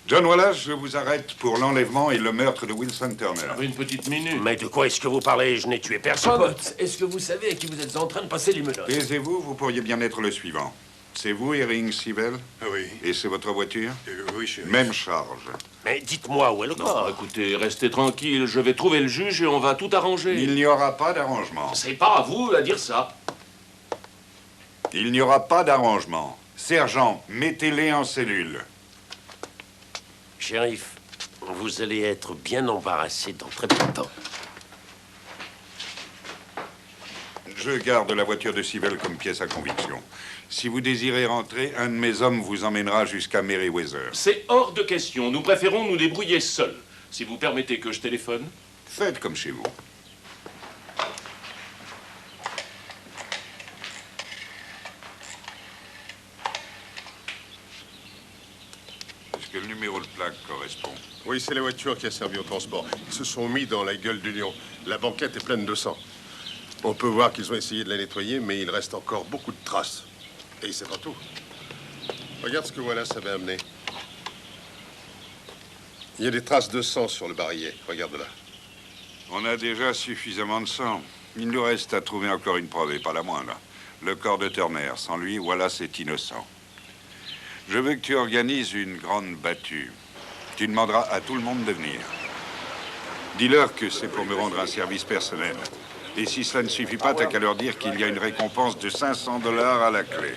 John Wallace, je vous arrête pour l'enlèvement et le meurtre de Wilson Turner. Une petite minute. Mais de quoi est-ce que vous parlez? Je n'ai tué personne. Potts, est-ce que vous savez à qui vous êtes en train de passer les menottes? Taisez-vous, vous pourriez bien être le suivant. C'est vous, Irving Sewell? Oui. Et c'est votre voiture? Oui, chérie. Même charge. Mais dites-moi où est le corps. Écoutez, restez tranquille. Je vais trouver le juge et on va tout arranger. Il n'y aura pas d'arrangement. C'est pas à vous à dire ça. Il n'y aura pas d'arrangement. Sergent, mettez-les en cellule. Shérif, vous allez être bien embarrassé dans très peu de temps. Je garde la voiture de Sewell comme pièce à conviction. Si vous désirez rentrer, un de mes hommes vous emmènera jusqu'à Merryweather. C'est hors de question. Nous préférons nous débrouiller seuls. Si vous permettez que je téléphone. Faites comme chez vous. Est-ce que le numéro de plaque correspond? Oui, c'est la voiture qui a servi au transport. Ils se sont mis dans la gueule du lion. La banquette est pleine de sang. On peut voir qu'ils ont essayé de la nettoyer, mais il reste encore beaucoup de traces. Et c'est pas tout. Regarde ce que Wallace avait amené. Il y a des traces de sang sur le barillet. Regarde là. On a déjà suffisamment de sang. Il nous reste à trouver encore une preuve, et pas la moindre. Le corps de Turner. Sans lui, Wallace est innocent. Je veux que tu organises une grande battue. Tu demanderas à tout le monde de venir. Dis-leur que c'est pour me rendre un service personnel. Et si cela ne suffit pas, t'as qu'à leur dire qu'il y a une récompense de 500 $ à la clé.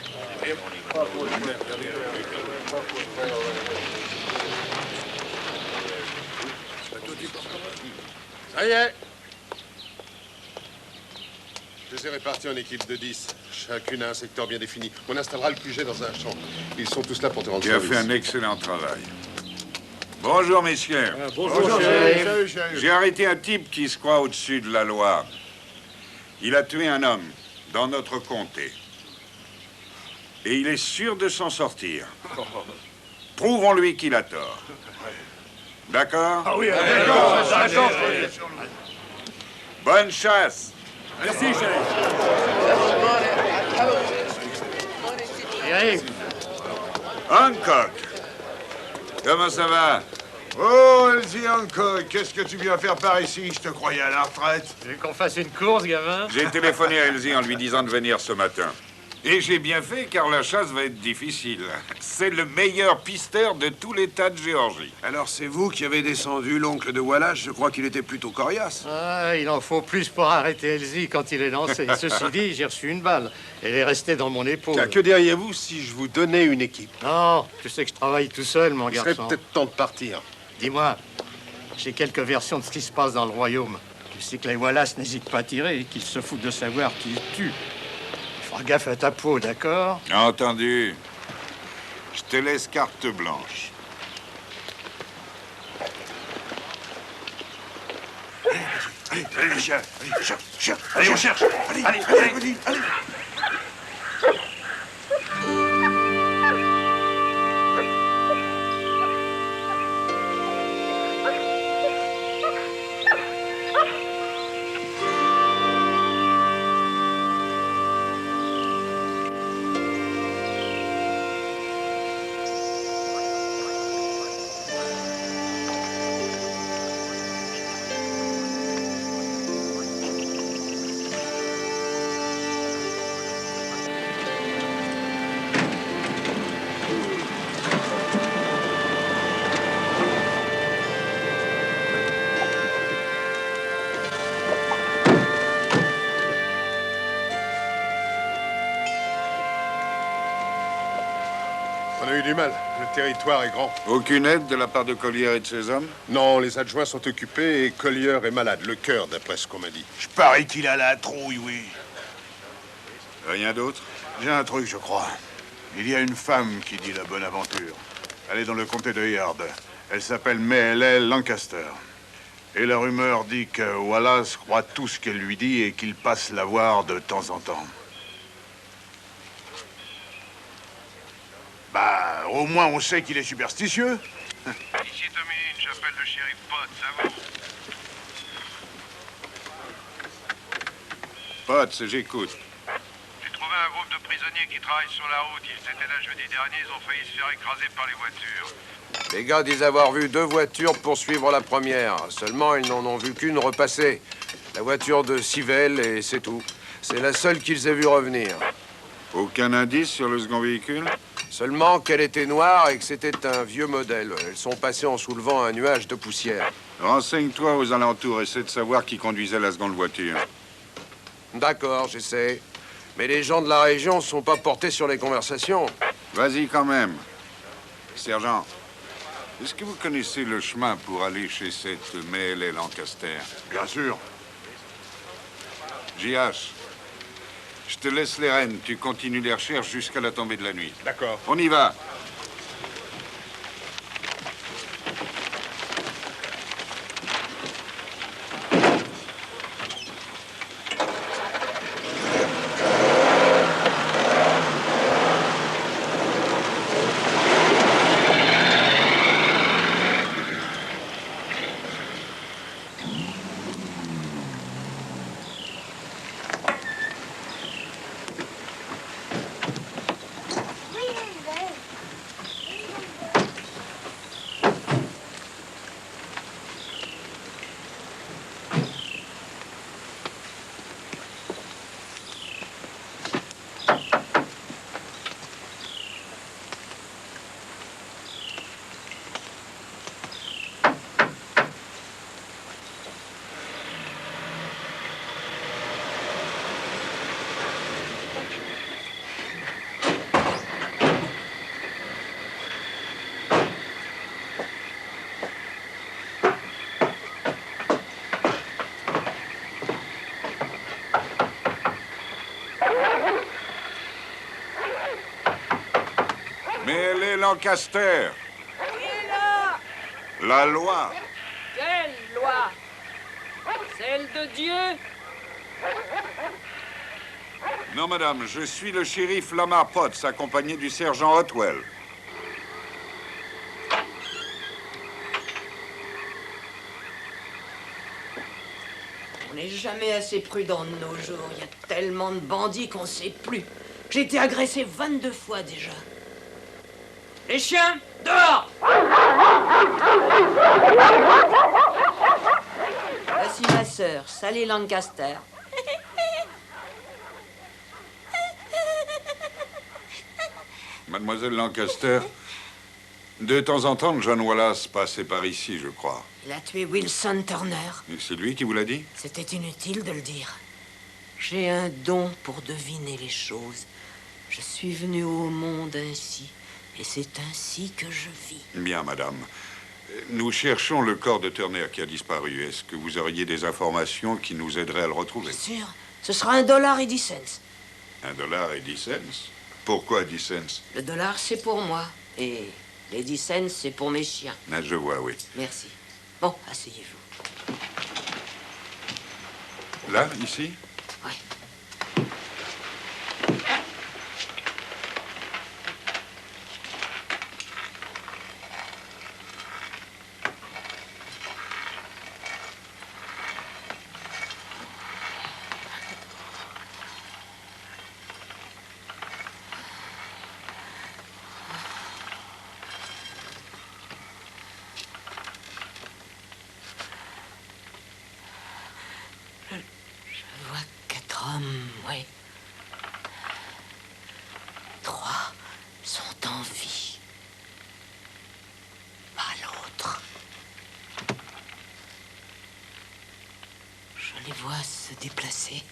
Ça y est. Je les ai répartis en équipes de 10. Chacune a un secteur bien défini. On installera le QG dans un champ. Ils sont tous là pour te rendre Tu as service. fait un excellent travail. Bonjour, messieurs. Bonjour, chef. J'ai arrêté un type qui se croit au-dessus de la loi. Il a tué un homme dans notre comté. Et il est sûr de s'en sortir. Prouvons-lui qu'il a tort. D'accord? Ah oui, d'accord. Bonne chasse. Merci, Shérif. Hancock. Comment ça va? Oh, Elsie Hancock, qu'est-ce que tu viens faire par ici? Je te croyais à la retraite. Tu veux qu'on fasse une course, gamin? J'ai téléphoné à Elsie en lui disant de venir ce matin. Et j'ai bien fait, car la chasse va être difficile. C'est le meilleur pisteur de tout l'État de Géorgie. Alors c'est vous qui avez descendu l'oncle de Wallace? Je crois qu'il était plutôt coriace. Ah, il en faut plus pour arrêter Elsie quand il est lancé. Ceci dit, j'ai reçu une balle. Elle est restée dans mon épaule. Que diriez-vous si je vous donnais une équipe? Non, tu sais que je travaille tout seul, mon Il garçon. serait peut-être temps de partir. Dis-moi, j'ai quelques versions de ce qui se passe dans le royaume. Tu sais que les Wallace n'hésitent pas à tirer et qu'ils se foutent de savoir qui ils tuent. Fais gaffe à ta peau, d'accord? Entendu. Je te laisse carte blanche. Allez, les chiens. Allez, on cherche. Allez. mal. Le territoire est grand. Aucune aide de la part de Collier et de ses hommes? Non, les adjoints sont occupés et Collier est malade. Le cœur, d'après ce qu'on m'a dit. Je parie qu'il a la trouille, oui. Rien d'autre? J'ai un truc, je crois. Il y a une femme qui dit la bonne aventure. Elle est dans le comté de Yard. Elle s'appelle Mayelle Lancaster. Et la rumeur dit que Wallace croit tout ce qu'elle lui dit et qu'il passe la voir de temps en temps. Bah, au moins on sait qu'il est superstitieux. Ici Tommy Lynn, j'appelle le shérif Potts, à vous. Potts, j'écoute. J'ai trouvé un groupe de prisonniers qui travaillent sur la route. Ils étaient là jeudi dernier, ils ont failli se faire écraser par les voitures. Les gars disent avoir vu 2 voitures poursuivre la première. Seulement, ils n'en ont vu qu'une repasser. La voiture de Civell, et c'est tout. C'est la seule qu'ils aient vue revenir. Aucun indice sur le second véhicule? Seulement qu'elle était noire et que c'était un vieux modèle. Elles sont passées en soulevant un nuage de poussière. Renseigne-toi aux alentours, essaie de savoir qui conduisait la seconde voiture. D'accord, j'essaie. Mais les gens de la région sont pas portés sur les conversations. Vas-y quand même. Sergent, est-ce que vous connaissez le chemin pour aller chez cette Mayelle Lancaster? Bien sûr. JH, je te laisse les rênes. Tu continues les recherches jusqu'à la tombée de la nuit. D'accord. On y va. Mayelle Lancaster. Qui est là? La loi. Quelle loi? Celle de Dieu? Non, madame, je suis le shérif Lamar Potts, accompagné du sergent Otwell. On n'est jamais assez prudent de nos jours. Il y a tellement de bandits qu'on sait plus. J'ai été agressé 22 fois déjà. Les chiens, dehors! Voici ma sœur, Sally Lancaster. Mademoiselle Lancaster, de temps en temps, John Wallace passait par ici, je crois. Il a tué Wilson Turner. Et c'est lui qui vous l'a dit? C'était inutile de le dire. J'ai un don pour deviner les choses. Je suis venu au monde ainsi, et c'est ainsi que je vis. Bien, madame. Nous cherchons le corps de Turner qui a disparu. Est-ce que vous auriez des informations qui nous aideraient à le retrouver? Bien sûr. Ce sera $1.10. $1.10? Pourquoi 10 cents? Le dollar, c'est pour moi. Et les 10 cents, c'est pour mes chiens. Ah, je vois, oui. Merci. Bon, asseyez-vous. Là, ici? Oui. Je vois 4 hommes, oui. 3 sont en vie. Pas l'autre. Je les vois se déplacer.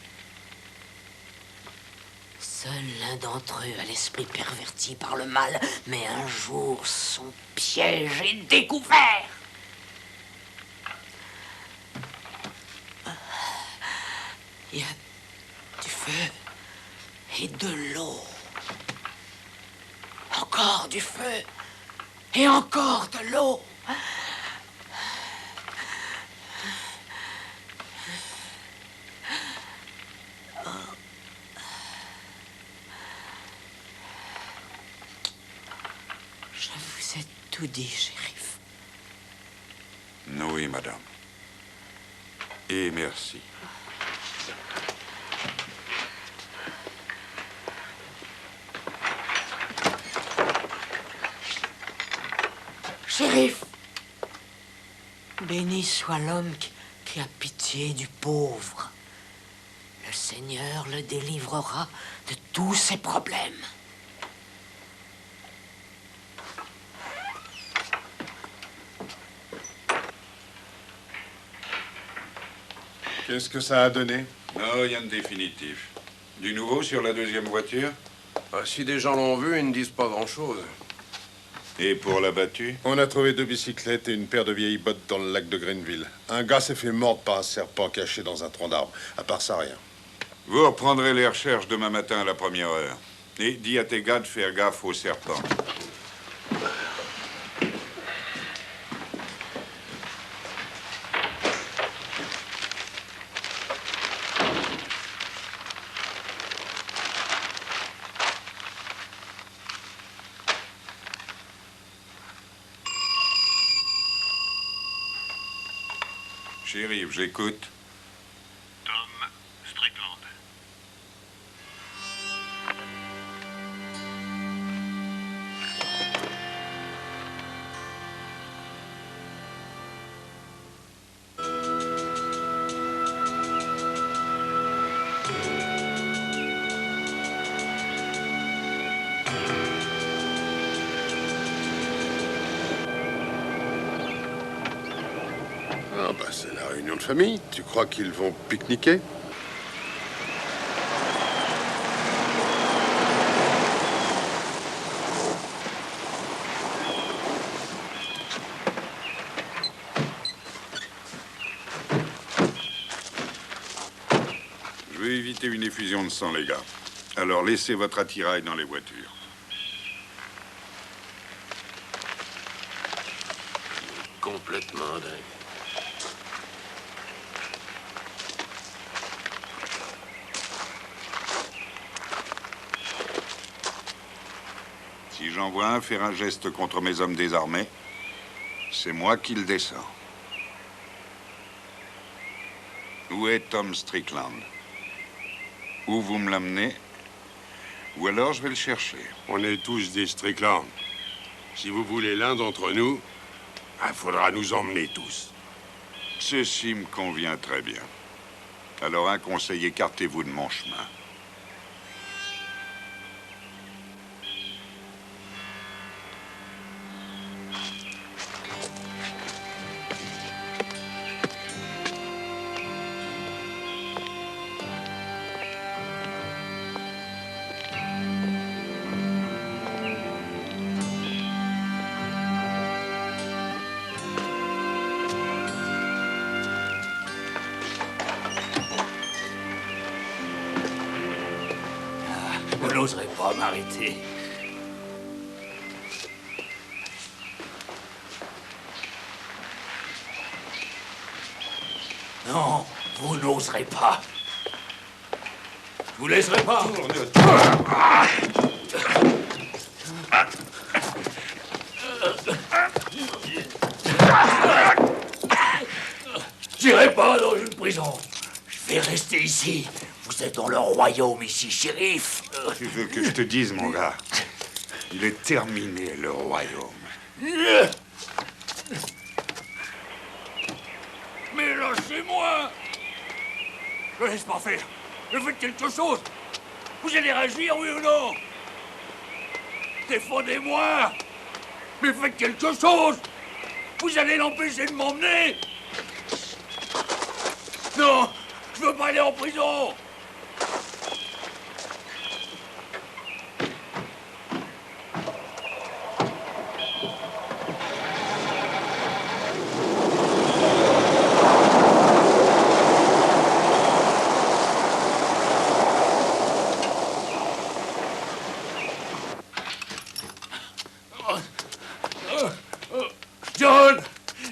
Seul l'un d'entre eux a l'esprit perverti par le mal, mais un jour son piège est découvert. Il y a du feu et de l'eau. Encore du feu et encore de l'eau. Je vous ai tout dit, shérif. Oui, madame. Et merci. Shérif, béni soit l'homme qui a pitié du pauvre. Le Seigneur le délivrera de tous ses problèmes. Qu'est-ce que ça a donné? Non, rien de définitif. Du nouveau sur la deuxième voiture? Si des gens l'ont vu, ils ne disent pas grand-chose. Et pour la battue? On a trouvé 2 bicyclettes et une paire de vieilles bottes dans le lac de Greenville. Un gars s'est fait mordre par un serpent caché dans un tronc d'arbre. À part ça, rien. Vous reprendrez les recherches demain matin à la première heure. Et dis à tes gars de faire gaffe aux serpents. Shérif, j'écoute. Tom Strickland. Ah bah c'est la réunion de famille. Tu crois qu'ils vont pique-niquer? Je veux éviter une effusion de sang, les gars. Alors laissez votre attirail dans les voitures. Complètement dingue. Si j'en vois un faire un geste contre mes hommes désarmés, c'est moi qui le descends. Où est Tom Strickland? Ou vous me l'amenez, ou alors je vais le chercher. On est tous des Strickland. Si vous voulez l'un d'entre nous, il faudra nous emmener tous. Ceci me convient très bien. Alors un conseil, écartez-vous de mon chemin. Vous n'oserez pas m'arrêter. Non, vous n'oserez pas. Je vous laisserai pas. J'irai pas dans une prison. Je vais rester ici. Vous êtes dans le royaume ici, shérif. Tu veux que je te dise, mon gars? Il est terminé, le royaume. Mais lâchez-moi! Ne laisse pas faire. Ne faites quelque chose. Vous allez réagir, oui ou non? Défendez-moi! Mais faites quelque chose! Vous allez l'empêcher de m'emmener! Non! Je veux pas aller en prison!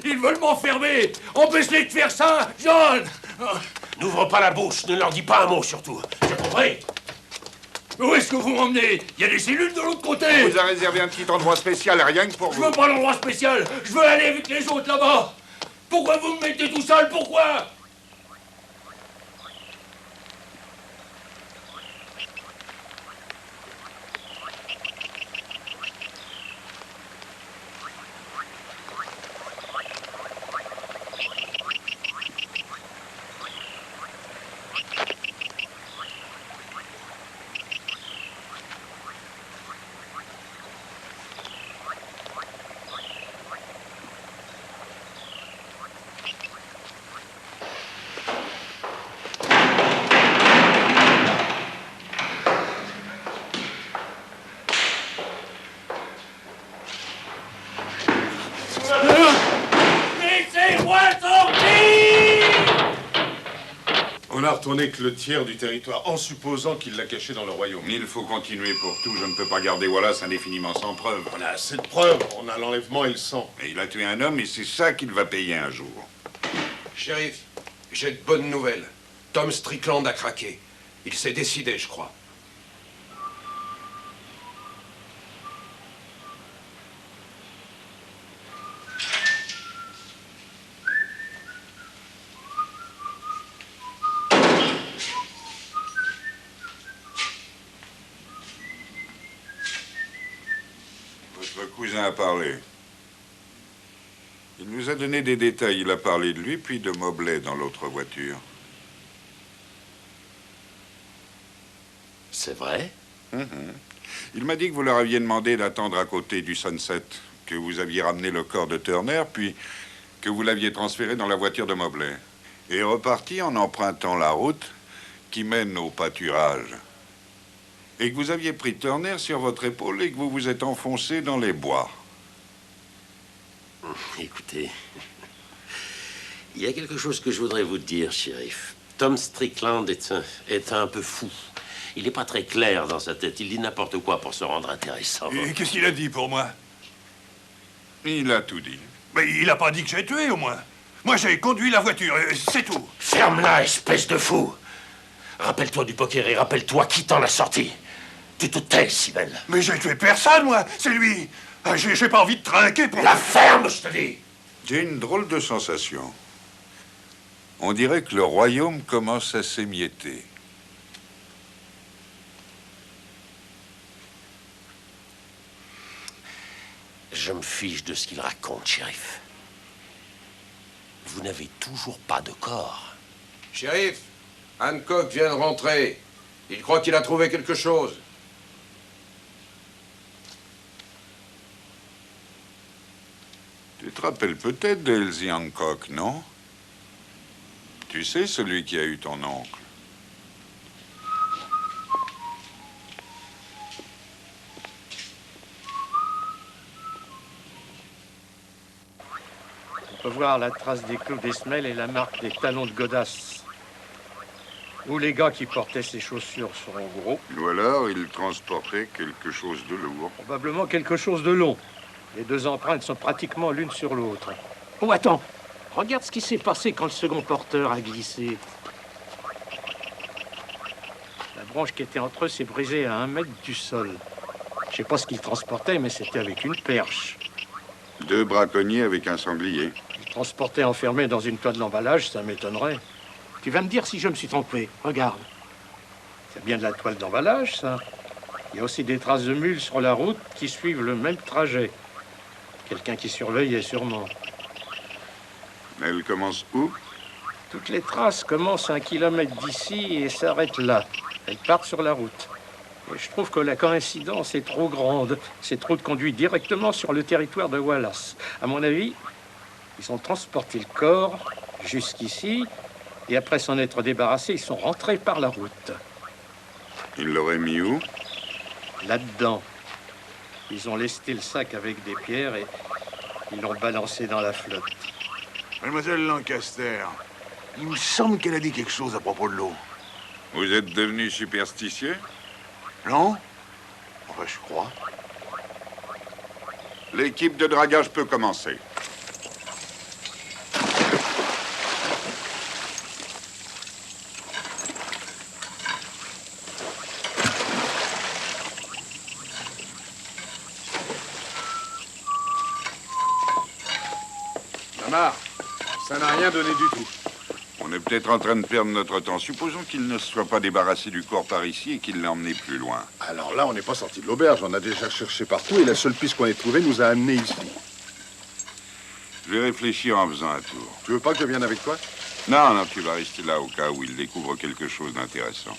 Ils veulent m'enfermer. Empêche-les de faire ça, John. N'ouvre pas la bouche, ne leur dis pas un mot surtout. J'ai compris. Où est-ce que vous m'emmenez? Il y a des cellules de l'autre côté. On vous a réservé un petit endroit spécial, rien que pour Je vous. veux pas l'endroit spécial. Je veux aller avec les autres là-bas. Pourquoi vous me mettez tout seul? Pourquoi? On a retourné que le tiers du territoire, en supposant qu'il l'a caché dans le royaume. Il faut continuer pour tout. Je ne peux pas garder Wallace indéfiniment sans preuve. On a assez de preuves. On a l'enlèvement et le sang. Et il a tué un homme et c'est ça qu'il va payer un jour. Shérif, j'ai de bonnes nouvelles. Tom Strickland a craqué. Il s'est décidé, je crois. Votre cousin a parlé. Il nous a donné des détails. Il a parlé de lui, puis de Mobley dans l'autre voiture. C'est vrai? Il m'a dit que vous leur aviez demandé d'attendre à côté du Sunset, que vous aviez ramené le corps de Turner, puis que vous l'aviez transféré dans la voiture de Mobley. Et reparti en empruntant la route qui mène au pâturage. Et que vous aviez pris Turner sur votre épaule et que vous vous êtes enfoncé dans les bois. Écoutez, il y a quelque chose que je voudrais vous dire, shérif. Tom Strickland est un peu fou. Il n'est pas très clair dans sa tête. Il dit n'importe quoi pour se rendre intéressant. Et qu'est-ce qu'il a dit pour moi? Il a tout dit. Mais il a pas dit que j'ai tué, au moins. Moi, j'ai conduit la voiture, c'est tout. Ferme-la, espèce de fou. Rappelle-toi du poker et rappelle-toi qui t'en a sorti. Tu te tais, Sibelle. Mais j'ai tué personne, moi. C'est lui. Ah, j'ai pas envie de trinquer pour... La ferme, je te dis. J'ai une drôle de sensation. On dirait que le royaume commence à s'émietter. Je me fiche de ce qu'il raconte, shérif. Vous n'avez toujours pas de corps. Shérif, Hancock vient de rentrer. Il croit qu'il a trouvé quelque chose. Tu te rappelles peut-être d'Elsie Hancock, non? Tu sais, celui qui a eu ton oncle. On peut voir la trace des clous des semelles et la marque des talons de godasses. Où les gars qui portaient ces chaussures seront gros. Ou alors, il transportait quelque chose de lourd. Probablement quelque chose de long. Les deux empreintes sont pratiquement l'une sur l'autre. Oh, attends. Regarde ce qui s'est passé quand le second porteur a glissé. La branche qui était entre eux s'est brisée à 1 mètre du sol. Je sais pas ce qu'ils transportaient, mais c'était avec une perche. 2 braconniers avec un sanglier. Ils transportaient enfermés dans une toile d'emballage, ça m'étonnerait. Tu vas me dire si je me suis trompé. Regarde. C'est bien de la toile d'emballage, ça. Il y a aussi des traces de mules sur la route qui suivent le même trajet. Quelqu'un qui surveillait, sûrement. Elle commence où? Toutes les traces commencent à 1 kilomètre d'ici et s'arrêtent là. Elles partent sur la route. Et je trouve que la coïncidence est trop grande. Cette route conduit directement sur le territoire de Wallace. À mon avis, ils ont transporté le corps jusqu'ici, et après s'en être débarrassés, ils sont rentrés par la route. Ils l'auraient mis où? Là-dedans. Ils ont lesté le sac avec des pierres et ils l'ont balancé dans la flotte. Mademoiselle Lancaster, il me semble qu'elle a dit quelque chose à propos de l'eau. Vous êtes devenu superstitieux? Non? Enfin, je crois. L'équipe de dragage peut commencer. Amar, ça n'a rien donné du tout. On est peut-être en train de perdre notre temps. Supposons qu'il ne se soit pas débarrassé du corps par ici et qu'il l'a emmené plus loin. Alors là, on n'est pas sorti de l'auberge. On a déjà cherché partout et la seule piste qu'on ait trouvée nous a amenés ici. Je vais réfléchir en faisant un tour. Tu veux pas que je vienne avec toi? Non, non, tu vas rester là au cas où il découvre quelque chose d'intéressant.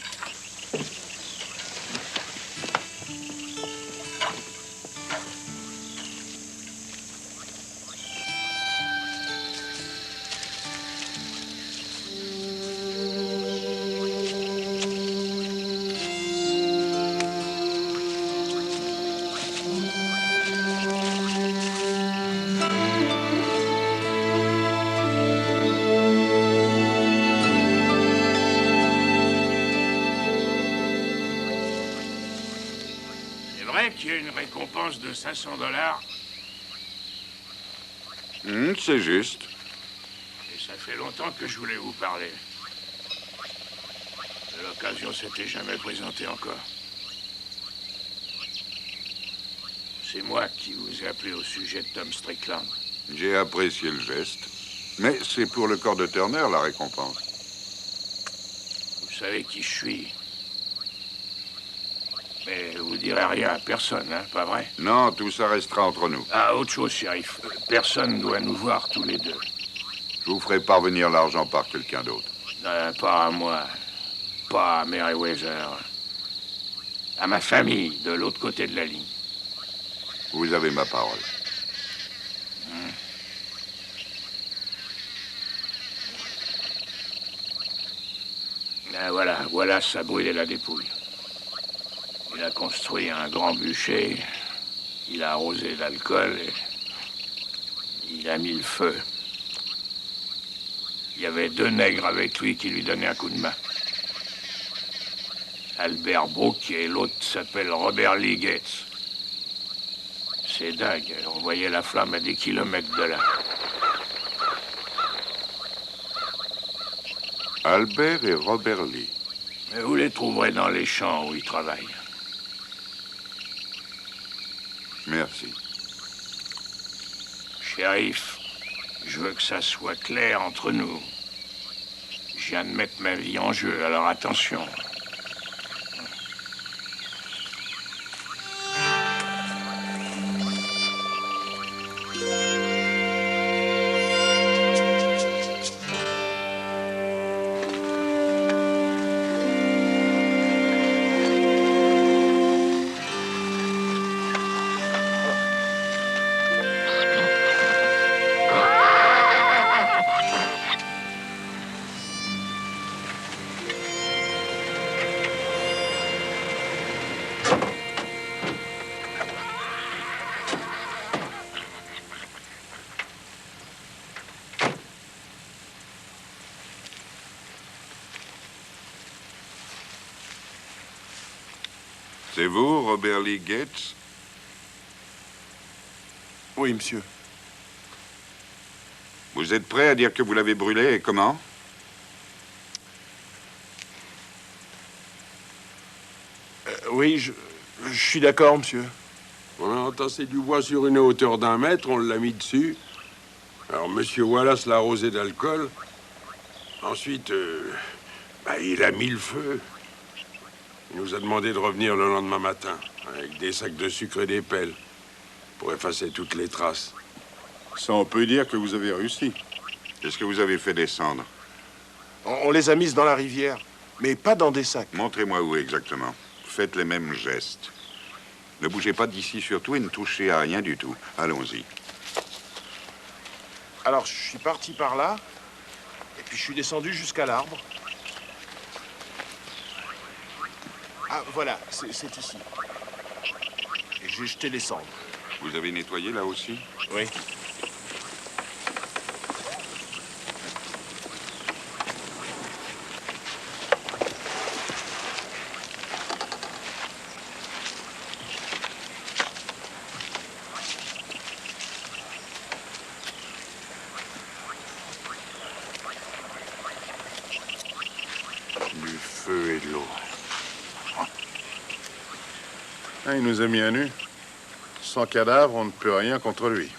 Qu'il y a une récompense de 500 $. C'est juste. Et ça fait longtemps que je voulais vous parler. Mais l'occasion s'était jamais présentée encore. C'est moi qui vous ai appelé au sujet de Tom Strickland. J'ai apprécié le geste. Mais c'est pour le corps de Turner, la récompense. Vous savez qui je suis. Mais vous direz rien à personne, hein, pas vrai? Non, tout ça restera entre nous. Ah, autre chose, shérif. Personne ne doit nous voir tous les deux. Je vous ferai parvenir l'argent par quelqu'un d'autre. Pas à moi. Pas à Merryweather. À ma famille, de l'autre côté de la ligne. Vous avez ma parole. Voilà, ça brûlait la dépouille. Il a construit un grand bûcher, il a arrosé d'alcool et il a mis le feu. Il y avait 2 nègres avec lui qui lui donnaient un coup de main. Albert Brooke et l'autre s'appelle Robert Lee Gates. C'est dingue, on voyait la flamme à des kilomètres de là. Albert et Robert Lee. Mais vous les trouverez dans les champs où ils travaillent. Merci. Shérif, je veux que ça soit clair entre nous. Je viens de mettre ma vie en jeu, alors attention. C'est vous, Robert Lee Gates? Oui, monsieur. Vous êtes prêt à dire que vous l'avez brûlé et comment? Oui, je suis d'accord, monsieur. On a entassé du bois sur une hauteur d'1 mètre, on l'a mis dessus. Alors, monsieur Wallace l'a arrosé d'alcool. Ensuite, il a mis le feu. Il nous a demandé de revenir le lendemain matin, avec des sacs de sucre et des pelles, pour effacer toutes les traces. Ça, on peut dire que vous avez réussi. Qu'est-ce que vous avez fait descendre? On les a mises dans la rivière, mais pas dans des sacs. Montrez-moi où exactement. Faites les mêmes gestes. Ne bougez pas d'ici surtout et ne touchez à rien du tout. Allons-y. Alors, je suis parti par là, et puis je suis descendu jusqu'à l'arbre. Ah, voilà, c'est ici. Et j'ai jeté les cendres. Vous avez nettoyé là aussi? Oui. Du feu et de l'eau. Ah, il nous a mis à nu. Sans cadavre, on ne peut rien contre lui.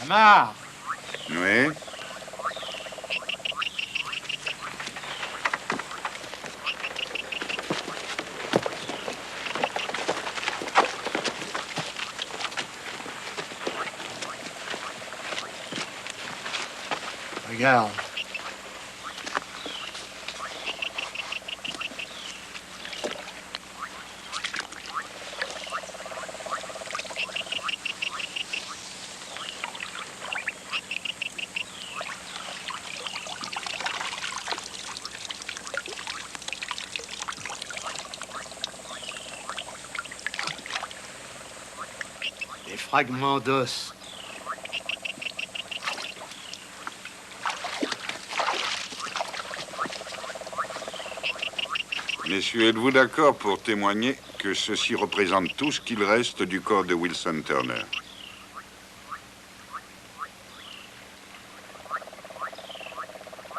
Amar! Oui. Regarde. Des fragments d'os. Messieurs, êtes-vous d'accord pour témoigner que ceci représente tout ce qu'il reste du corps de Wilson Turner?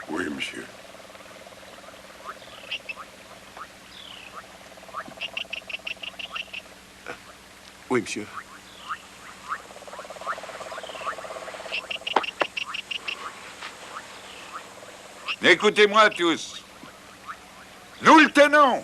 Oui, monsieur. Oui, monsieur. Écoutez-moi tous. Nous le tenons!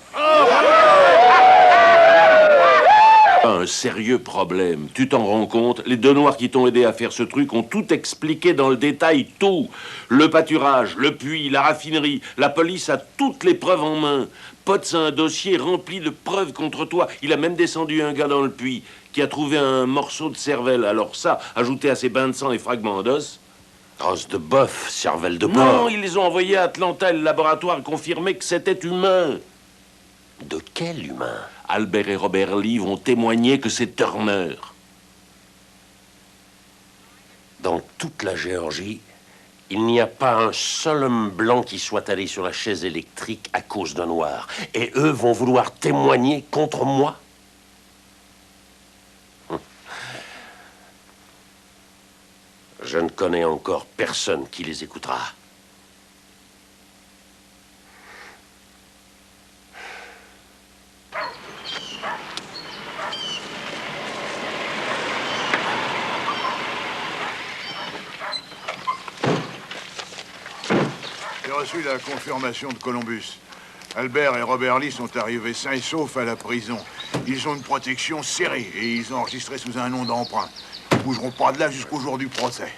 Un sérieux problème. Tu t'en rends compte? Les deux noirs qui t'ont aidé à faire ce truc ont tout expliqué dans le détail, tout. Le pâturage, le puits, la raffinerie. La police a toutes les preuves en main. Potts a un dossier rempli de preuves contre toi. Il a même descendu un gars dans le puits qui a trouvé un morceau de cervelle. Alors ça, ajouté à ses bains de sang et fragments d'os... Os de bœuf, cervelle de porc. Non, ils les ont envoyés à Atlanta et le laboratoire a confirmé que c'était humain. De quel humain? Albert et Robert Lee vont témoigner que c'est Turner. Dans toute la Géorgie, il n'y a pas un seul homme blanc qui soit allé sur la chaise électrique à cause d'un noir. Et eux vont vouloir témoigner contre moi? Je ne connais encore personne qui les écoutera. J'ai reçu la confirmation de Columbus. Albert et Robert Lee sont arrivés sains et saufs à la prison. Ils ont une protection serrée et ils ont enregistré sous un nom d'emprunt. Ils ne bougeront pas de là jusqu'au jour du procès.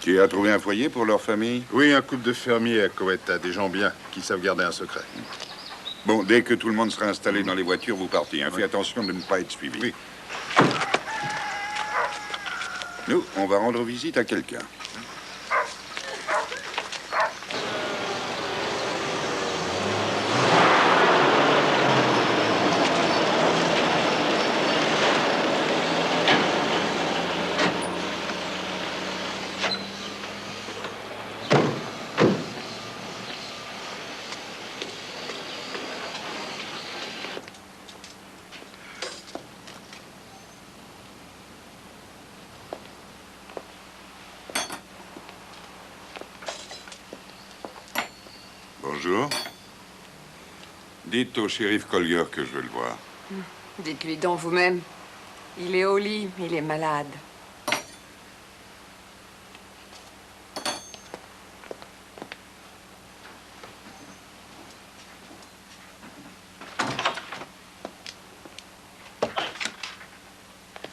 Tu as trouvé un foyer pour leur famille? Oui, un couple de fermiers à Coweta, des gens bien, qui savent garder un secret. Bon, dès que tout le monde sera installé dans les voitures, vous partez. Hein. Fais attention de ne pas être suivi. Oui. Nous, on va rendre visite à quelqu'un. Bonjour. Dites au shérif Collier que je veux le voir. Dites-lui donc vous-même. Il est au lit, il est malade.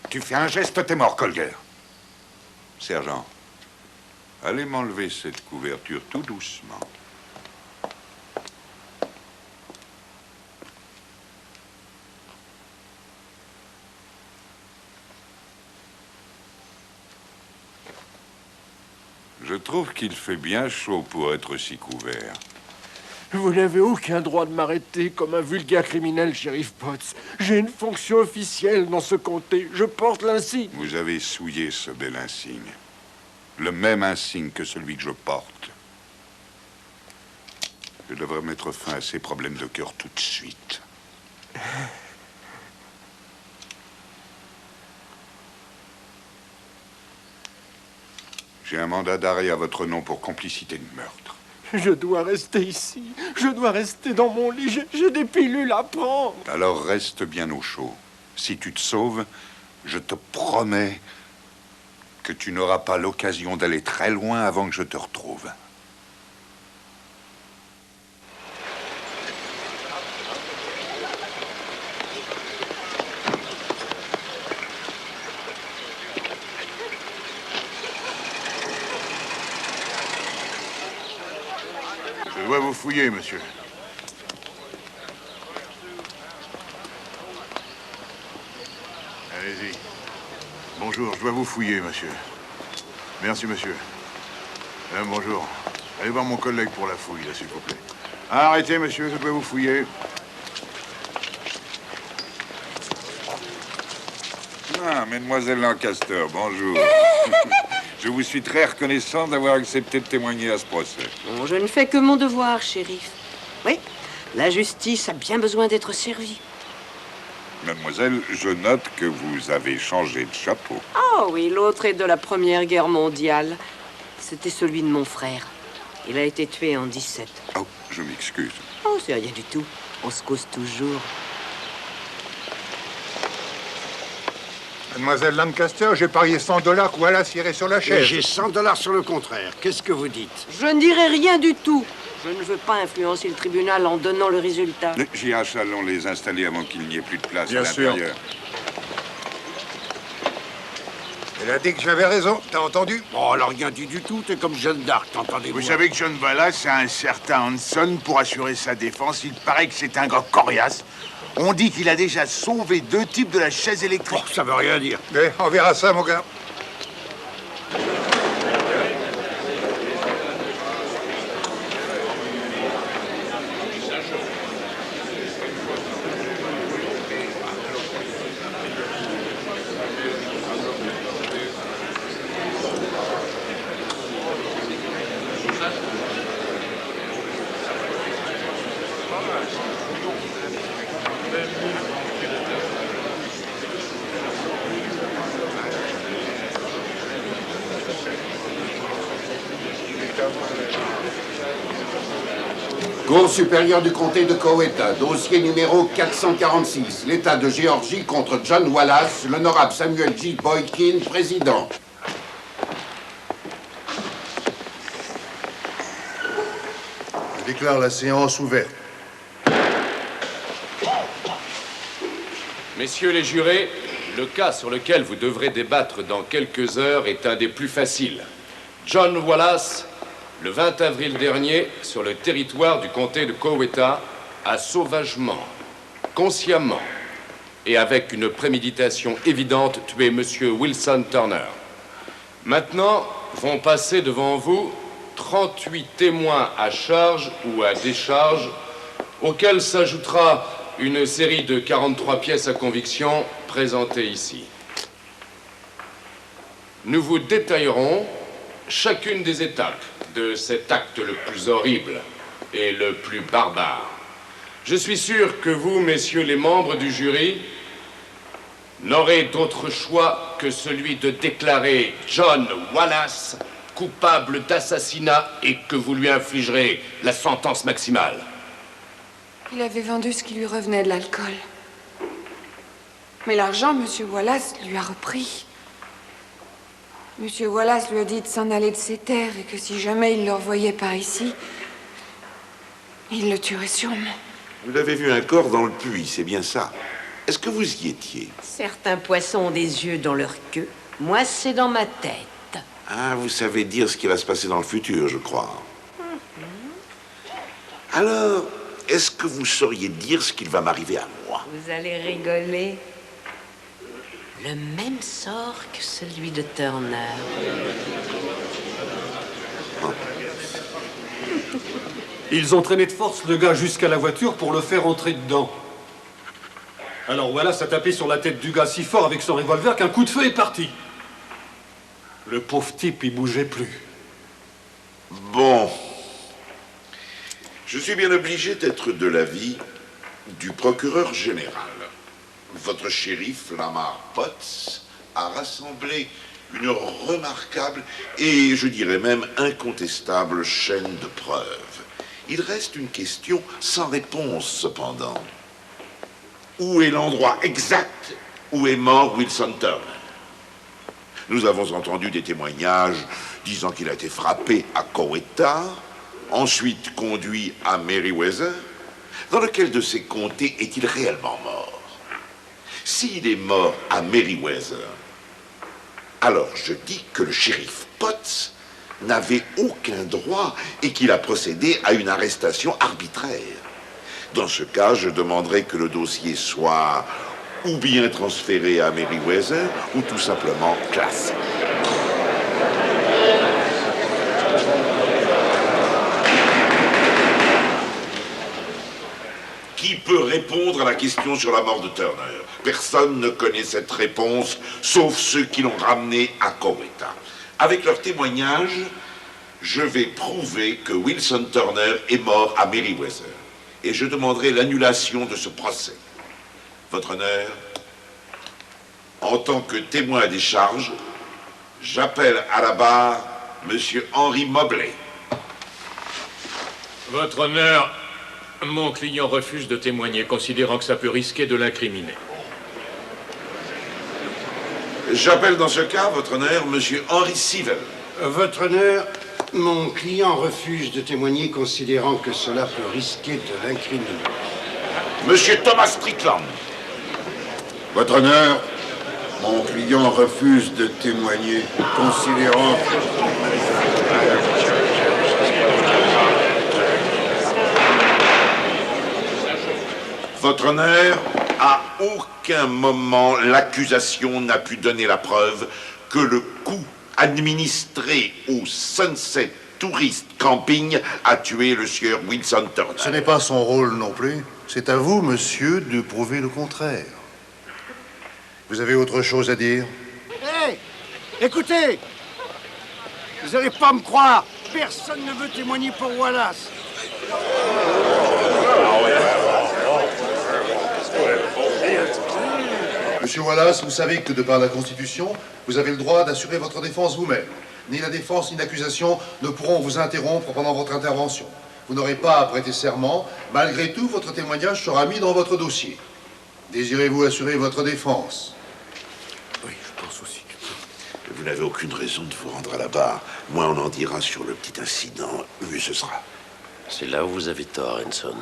Tu fais un geste, t'es mort, Collier. Sergent, allez m'enlever cette couverture tout doucement. Je trouve qu'il fait bien chaud pour être si couvert. Vous n'avez aucun droit de m'arrêter comme un vulgaire criminel, shérif Potts. J'ai une fonction officielle dans ce comté. Je porte l'insigne. Vous avez souillé ce bel insigne. Le même insigne que celui que je porte. Je devrais mettre fin à ces problèmes de cœur tout de suite. J'ai un mandat d'arrêt à votre nom pour complicité de meurtre. Je dois rester ici. Je dois rester dans mon lit. J'ai des pilules à prendre. Alors reste bien au chaud. Si tu te sauves, je te promets que tu n'auras pas l'occasion d'aller très loin avant que je te retrouve. Je dois vous fouiller, monsieur. Allez-y. Bonjour, je dois vous fouiller, monsieur. Merci, monsieur. Bonjour. Allez voir mon collègue pour la fouille, là, s'il vous plaît. Arrêtez, monsieur, je dois vous fouiller. Ah, mademoiselle Lancaster, bonjour. Je vous suis très reconnaissant d'avoir accepté de témoigner à ce procès. Bon, je ne fais que mon devoir, shérif. Oui, la justice a bien besoin d'être servie. Mademoiselle, je note que vous avez changé de chapeau. Oh oui, l'autre est de la Première Guerre mondiale. C'était celui de mon frère. Il a été tué en 17. Oh, je m'excuse. Oh, c'est rien du tout. On se cause toujours. Mademoiselle Lancaster, j'ai parié $100 que Wallace irait sur la chaise. J'ai $100 sur le contraire. Qu'est-ce que vous dites? Je ne dirai rien du tout. Je ne veux pas influencer le tribunal en donnant le résultat. Les JH, allons les installer avant qu'il n'y ait plus de place Bien à sûr. l'intérieur. Elle a dit que j'avais raison, t'as entendu? Oh, elle a rien dit du tout. T'es comme Jeanne d'Arc, t'entendez-vous? Vous savez que John Wallace a un certain Hanson pour assurer sa défense. Il paraît que c'est un gars coriace. On dit qu'il a déjà sauvé 2 types de la chaise électrique. Oh, ça veut rien dire. Mais on verra ça, mon gars. Cour supérieure du comté de Coweta, dossier numéro 446, l'État de Géorgie contre John Wallace, l'honorable Samuel J. Boykin, président. Je déclare la séance ouverte. Messieurs les jurés, le cas sur lequel vous devrez débattre dans quelques heures est un des plus faciles. John Wallace, le 20 avril dernier, sur le territoire du comté de Coweta, a sauvagement, consciemment et avec une préméditation évidente tué M. Wilson Turner. Maintenant, vont passer devant vous 38 témoins à charge ou à décharge, auxquels s'ajoutera une série de 43 pièces à conviction présentées ici. Nous vous détaillerons chacune des étapes de cet acte le plus horrible et le plus barbare. Je suis sûr que vous, messieurs les membres du jury, n'aurez d'autre choix que celui de déclarer John Wallace coupable d'assassinat et que vous lui infligerez la sentence maximale. Il avait vendu ce qui lui revenait de l'alcool. Mais l'argent, Monsieur Wallace lui a repris. Monsieur Wallace lui a dit de s'en aller de ses terres et que si jamais il le revoyait par ici, il le tuerait sûrement. Vous avez vu un corps dans le puits, c'est bien ça. Est-ce que vous y étiez? Certains poissons ont des yeux dans leur queue. Moi, c'est dans ma tête. Ah, vous savez dire ce qui va se passer dans le futur, je crois. Alors, est-ce que vous sauriez dire ce qu'il va m'arriver à moi? Vous allez rigoler. Le même sort que celui de Turner. Ils ont traîné de force le gars jusqu'à la voiture pour le faire entrer dedans. Alors Wallace a tapé sur la tête du gars si fort avec son revolver qu'un coup de feu est parti. Le pauvre type, il bougeait plus. Bon. Je suis bien obligé d'être de l'avis du procureur général. Votre shérif, Lamar Potts, a rassemblé une remarquable et, je dirais même, incontestable chaîne de preuves. Il reste une question sans réponse, cependant. Où est l'endroit exact où est mort Wilson Turner? Nous avons entendu des témoignages disant qu'il a été frappé à Coweta, ensuite conduit à Merryweather. Dans lequel de ces comtés est-il réellement mort? S'il est mort à Merryweather, alors je dis que le shérif Potts n'avait aucun droit et qu'il a procédé à une arrestation arbitraire. Dans ce cas, je demanderai que le dossier soit ou bien transféré à Merryweather ou tout simplement classé. Qui peut répondre à la question sur la mort de Turner? Personne ne connaît cette réponse, sauf ceux qui l'ont ramené à Coweta. Avec leur témoignage, je vais prouver que Wilson Turner est mort à Merryweather. Et je demanderai l'annulation de ce procès. Votre honneur, en tant que témoin des charges, j'appelle à la barre Monsieur Henry Mobley. Votre honneur, mon client refuse de témoigner, considérant que ça peut risquer de l'incriminer. J'appelle dans ce cas, votre honneur, Monsieur Henry Sewell. Votre honneur, mon client refuse de témoigner, considérant que cela peut risquer de l'incriminer. Monsieur Thomas Strickland. Votre honneur, mon client refuse de témoigner, considérant Votre honneur, à aucun moment l'accusation n'a pu donner la preuve que le coup administré au Sunset Tourist Camping a tué le sieur Wilson Turner. Ce n'est pas son rôle non plus. C'est à vous, monsieur, de prouver le contraire. Vous avez autre chose à dire? Hé! Écoutez! Vous n'allez pas me croire! Personne ne veut témoigner pour Wallace! Monsieur Wallace, vous savez que de par la Constitution, vous avez le droit d'assurer votre défense vous-même. Ni la défense ni l'accusation ne pourront vous interrompre pendant votre intervention. Vous n'aurez pas à prêter serment. Malgré tout, votre témoignage sera mis dans votre dossier. Désirez-vous assurer votre défense? Oui, je pense aussi. Vous n'avez aucune raison de vous rendre à la barre. Moins on en dira sur le petit incident, mieux ce sera. C'est là où vous avez tort, Henson.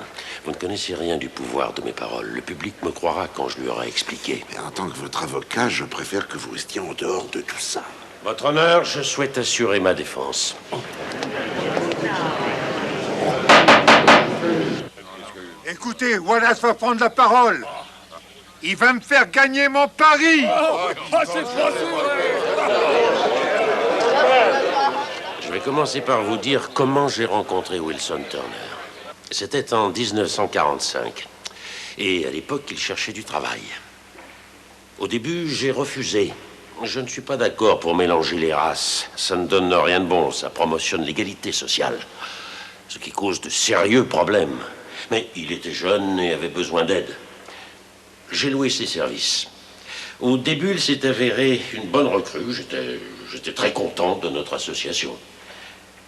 Vous ne connaissez rien du pouvoir de mes paroles. Le public me croira quand je lui aurai expliqué. Mais en tant que votre avocat, je préfère que vous restiez en dehors de tout ça. Votre honneur, je souhaite assurer ma défense. Écoutez, Wallace va prendre la parole. Il va me faire gagner mon pari. Je vais commencer par vous dire comment j'ai rencontré Wilson Turner. C'était en 1945. Et à l'époque, il cherchait du travail. Au début, j'ai refusé. Je ne suis pas d'accord pour mélanger les races. Ça ne donne rien de bon. Ça promotionne l'égalité sociale. Ce qui cause de sérieux problèmes. Mais il était jeune et avait besoin d'aide. J'ai loué ses services. Au début, il s'est avéré une bonne recrue. J'étais très content de notre association.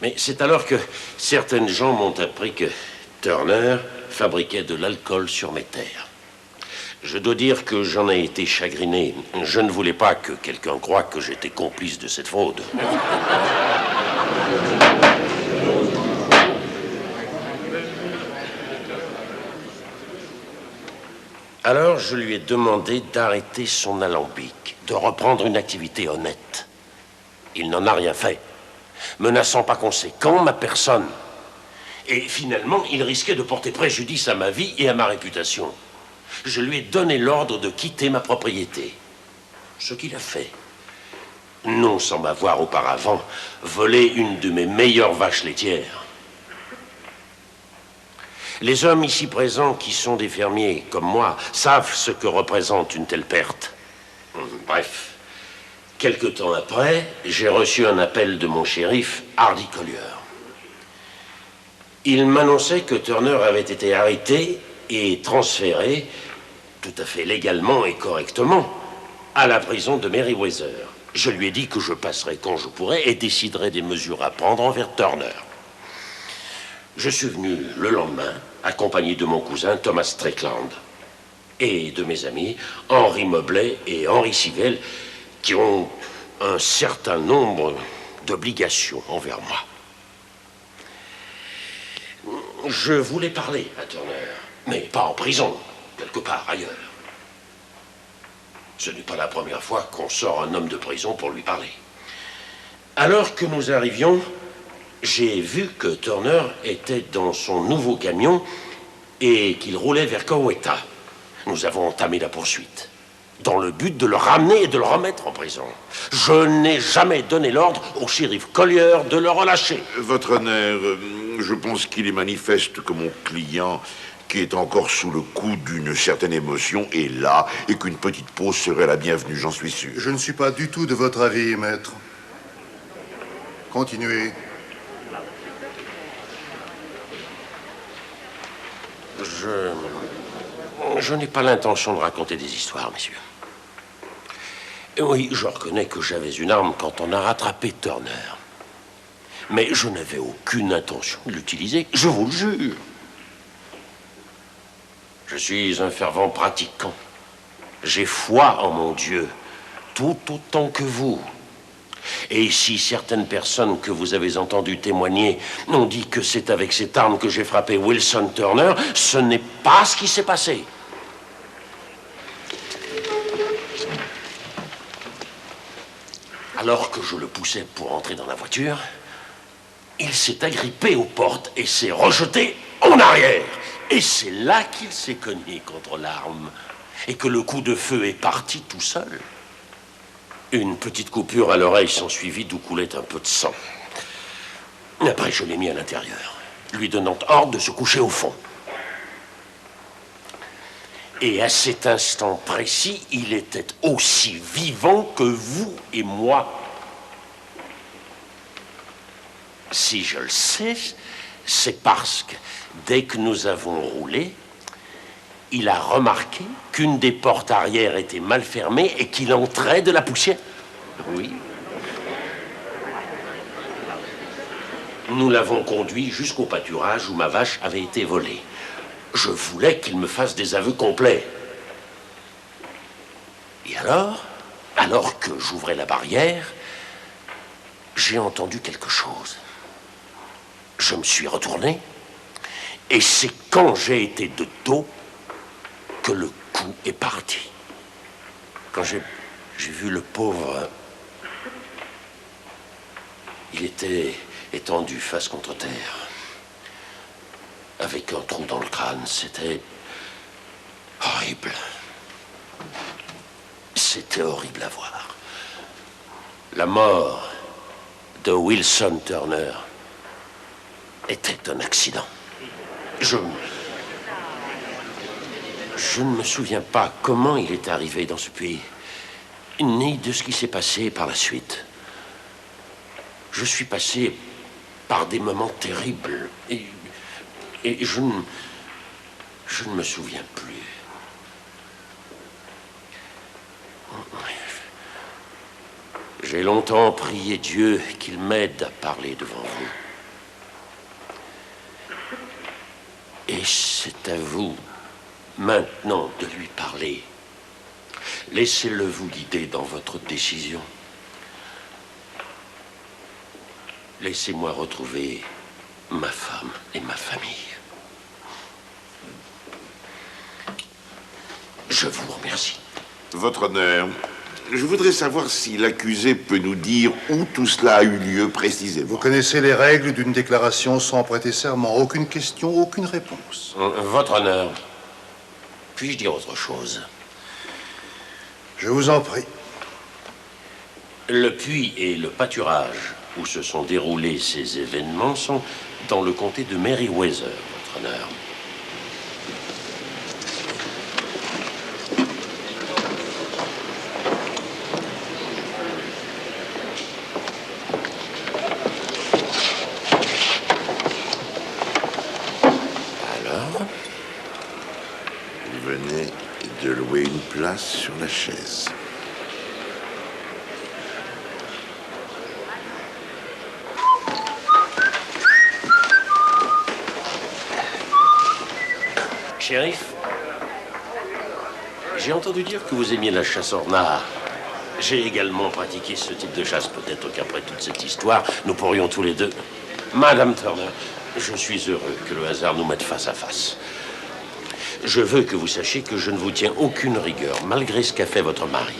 Mais c'est alors que certaines gens m'ont appris que Turner fabriquait de l'alcool sur mes terres. Je dois dire que j'en ai été chagriné. Je ne voulais pas que quelqu'un croie que j'étais complice de cette fraude. Alors, je lui ai demandé d'arrêter son alambic, de reprendre une activité honnête. Il n'en a rien fait, menaçant par conséquent ma personne. Et finalement, il risquait de porter préjudice à ma vie et à ma réputation. Je lui ai donné l'ordre de quitter ma propriété. Ce qu'il a fait. Non sans m'avoir auparavant volé une de mes meilleures vaches laitières. Les hommes ici présents qui sont des fermiers comme moi savent ce que représente une telle perte. Bref, quelque temps après, j'ai reçu un appel de mon shérif, Hardy Collier. Il m'annonçait que Turner avait été arrêté et transféré, tout à fait légalement et correctement, à la prison de Merryweather. Je lui ai dit que je passerai quand je pourrais et déciderai des mesures à prendre envers Turner. Je suis venu le lendemain, accompagné de mon cousin Thomas Strickland et de mes amis Henry Mobley et Henry Sewell, qui ont un certain nombre d'obligations envers moi. Je voulais parler à Turner, mais pas en prison, quelque part ailleurs. Ce n'est pas la première fois qu'on sort un homme de prison pour lui parler. Alors que nous arrivions, j'ai vu que Turner était dans son nouveau camion et qu'il roulait vers Coweta. Nous avons entamé la poursuite, dans le but de le ramener et de le remettre en prison. Je n'ai jamais donné l'ordre au shérif Collier de le relâcher. Votre honneur, je pense qu'il est manifeste que mon client, qui est encore sous le coup d'une certaine émotion, est là, et qu'une petite pause serait la bienvenue, j'en suis sûr. Je ne suis pas du tout de votre avis, maître. Continuez. Je n'ai pas l'intention de raconter des histoires, messieurs. Oui, je reconnais que j'avais une arme quand on a rattrapé Turner. Mais je n'avais aucune intention de l'utiliser, je vous le jure. Je suis un fervent pratiquant. J'ai foi en mon Dieu, tout autant que vous. Et si certaines personnes que vous avez entendues témoigner ont dit que c'est avec cette arme que j'ai frappé Wilson Turner, ce n'est pas ce qui s'est passé. Alors que je le poussais pour entrer dans la voiture, il s'est agrippé aux portes et s'est rejeté en arrière. Et c'est là qu'il s'est cogné contre l'arme et que le coup de feu est parti tout seul. Une petite coupure à l'oreille s'ensuivit d'où coulait un peu de sang. Après, je l'ai mis à l'intérieur, lui donnant ordre de se coucher au fond. Et à cet instant précis, il était aussi vivant que vous et moi. Si je le sais, c'est parce que dès que nous avons roulé, il a remarqué qu'une des portes arrière était mal fermée et qu'il entrait de la poussière. Oui. Nous l'avons conduit jusqu'au pâturage où ma vache avait été volée. Je voulais qu'il me fasse des aveux complets. Et alors que j'ouvrais la barrière, j'ai entendu quelque chose. Je me suis retourné, et c'est quand j'ai été de dos que le coup est parti. Quand j'ai vu le pauvre, il était étendu face contre terre, avec un trou dans le crâne. C'était horrible. C'était horrible à voir. La mort de Wilson Turner était un accident. Je ne me souviens pas comment il est arrivé dans ce pays, ni de ce qui s'est passé par la suite. Je suis passé par des moments terribles et je ne me souviens plus. J'ai longtemps prié Dieu qu'il m'aide à parler devant vous. Et c'est à vous, maintenant, de lui parler. Laissez-le vous guider dans votre décision. Laissez-moi retrouver ma femme et ma famille. Je vous remercie. Votre honneur, je voudrais savoir si l'accusé peut nous dire où tout cela a eu lieu précisément. Vous connaissez les règles d'une déclaration sans prêter serment. Aucune question, aucune réponse. Votre honneur, puis-je dire autre chose? Je vous en prie. Le puits et le pâturage où se sont déroulés ces événements sont dans le comté de Merryweather, votre honneur. Vous venez de louer une place sur la chaise. Shérif, j'ai entendu dire que vous aimiez la chasse hors nard. J'ai également pratiqué ce type de chasse. Peut-être qu'après toute cette histoire, nous pourrions tous les deux... Madame Turner, je suis heureux que le hasard nous mette face à face. Je veux que vous sachiez que je ne vous tiens aucune rigueur, malgré ce qu'a fait votre mari.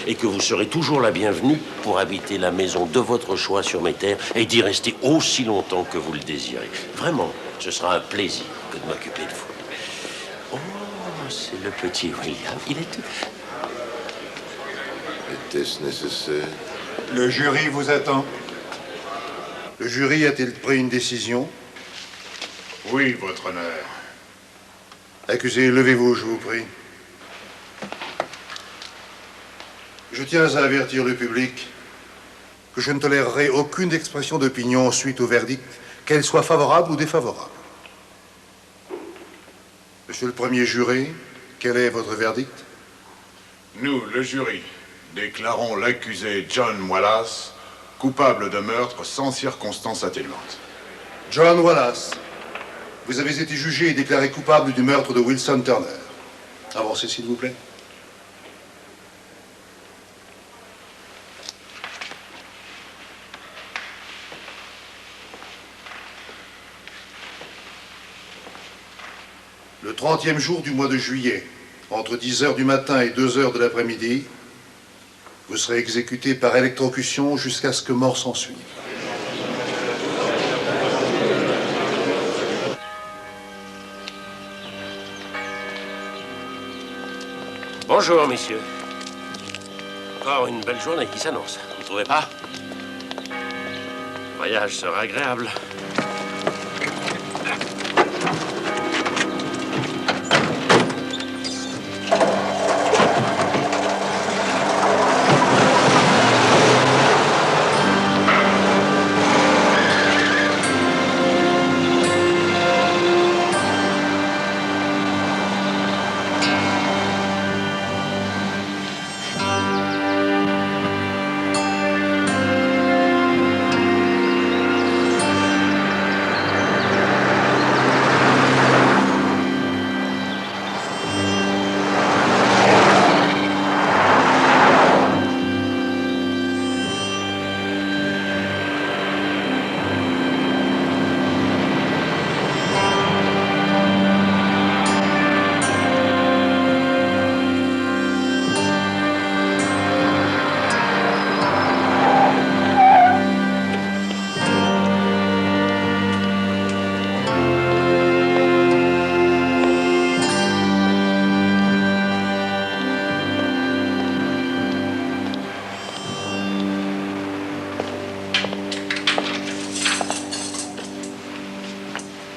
Et que vous serez toujours la bienvenue pour habiter la maison de votre choix sur mes terres et d'y rester aussi longtemps que vous le désirez. Vraiment, ce sera un plaisir que de m'occuper de vous. Oh, c'est le petit William. Il est tout... Était-ce nécessaire? Le jury vous attend. Le jury a-t-il pris une décision? Oui, votre honneur. Accusé, levez-vous, je vous prie. Je tiens à avertir le public que je ne tolérerai aucune expression d'opinion suite au verdict, qu'elle soit favorable ou défavorable. Monsieur le premier juré, quel est votre verdict? Nous, le jury, déclarons l'accusé John Wallace coupable de meurtre sans circonstances atténuantes. John Wallace, vous avez été jugé et déclaré coupable du meurtre de Wilson Turner. Avancez, s'il vous plaît. Le 30e jour du mois de juillet, entre 10 heures du matin et 2 heures de l'après-midi, vous serez exécuté par électrocution jusqu'à ce que mort s'en suive. Bonjour, messieurs. Encore une belle journée qui s'annonce, vous ne trouvez pas? Le voyage sera agréable.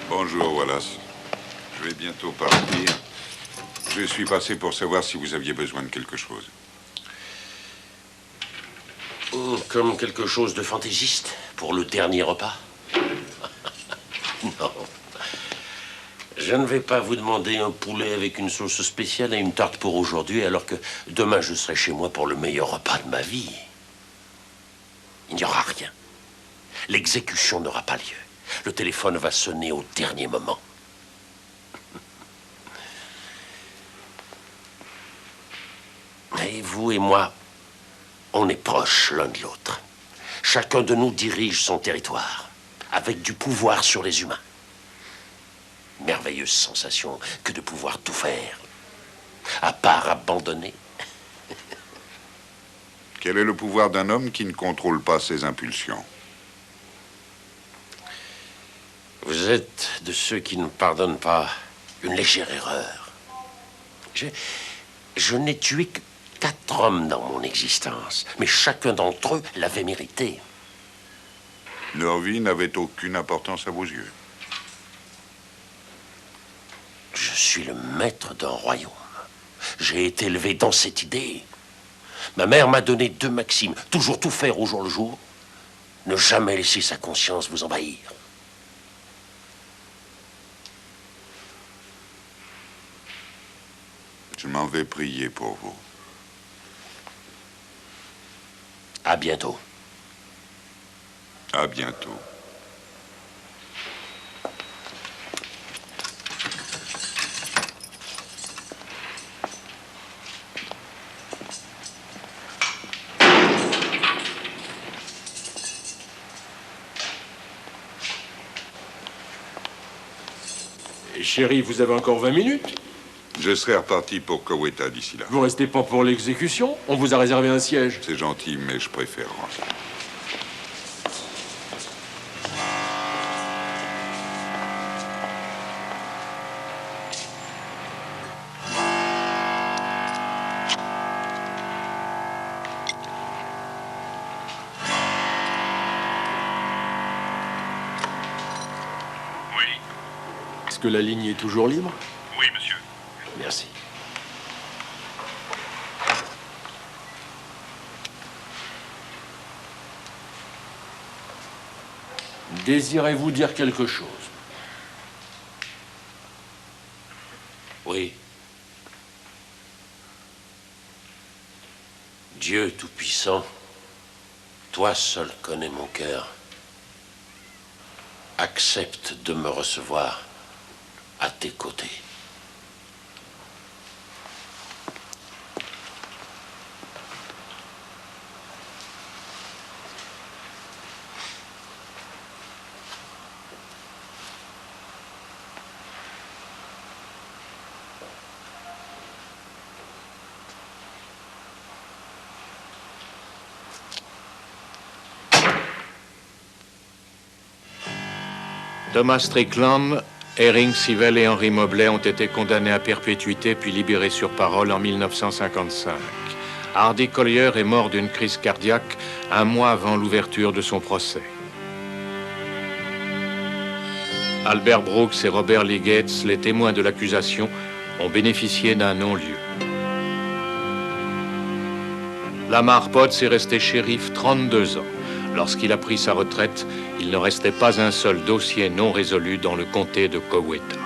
Bonjour, Wallace. Je vais bientôt partir. Je suis passé pour savoir si vous aviez besoin de quelque chose. Oh, comme quelque chose de fantaisiste pour le dernier repas? Non. Je ne vais pas vous demander un poulet avec une sauce spéciale et une tarte pour aujourd'hui, alors que demain je serai chez moi pour le meilleur repas de ma vie. Il n'y aura rien. L'exécution n'aura pas lieu. Le téléphone va sonner au dernier moment. Et vous et moi, on est proches l'un de l'autre. Chacun de nous dirige son territoire, avec du pouvoir sur les humains. Merveilleuse sensation que de pouvoir tout faire, à part abandonner. Quel est le pouvoir d'un homme qui ne contrôle pas ses impulsions? Vous êtes de ceux qui ne pardonnent pas une légère erreur. Je n'ai tué que 4 hommes dans mon existence, mais chacun d'entre eux l'avait mérité. Leur vie n'avait aucune importance à vos yeux. Je suis le maître d'un royaume. J'ai été élevé dans cette idée. Ma mère m'a donné 2 maximes. Toujours tout faire au jour le jour. Ne jamais laisser sa conscience vous envahir. Je m'en vais prier pour vous. À bientôt. À bientôt. Chéri, vous avez encore 20 minutes. Je serai reparti pour Coweta d'ici là. Vous restez pas pour l'exécution? On vous a réservé un siège. C'est gentil, mais je préfère rentrer. Est-ce que la ligne est toujours libre? Oui, monsieur. Merci. Désirez-vous dire quelque chose? Oui. Dieu Tout-Puissant, toi seul connais mon cœur. Accepte de me recevoir à tes côtés. Thomas Strickland, Herring Sivell et Henri Mobley ont été condamnés à perpétuité puis libérés sur parole en 1955. Hardy Collier est mort d'une crise cardiaque un mois avant l'ouverture de son procès. Albert Brooks et Robert Lee Gates, les témoins de l'accusation, ont bénéficié d'un non-lieu. Lamar Potts est resté shérif 32 ans. Lorsqu'il a pris sa retraite, il ne restait pas un seul dossier non résolu dans le comté de Coweta.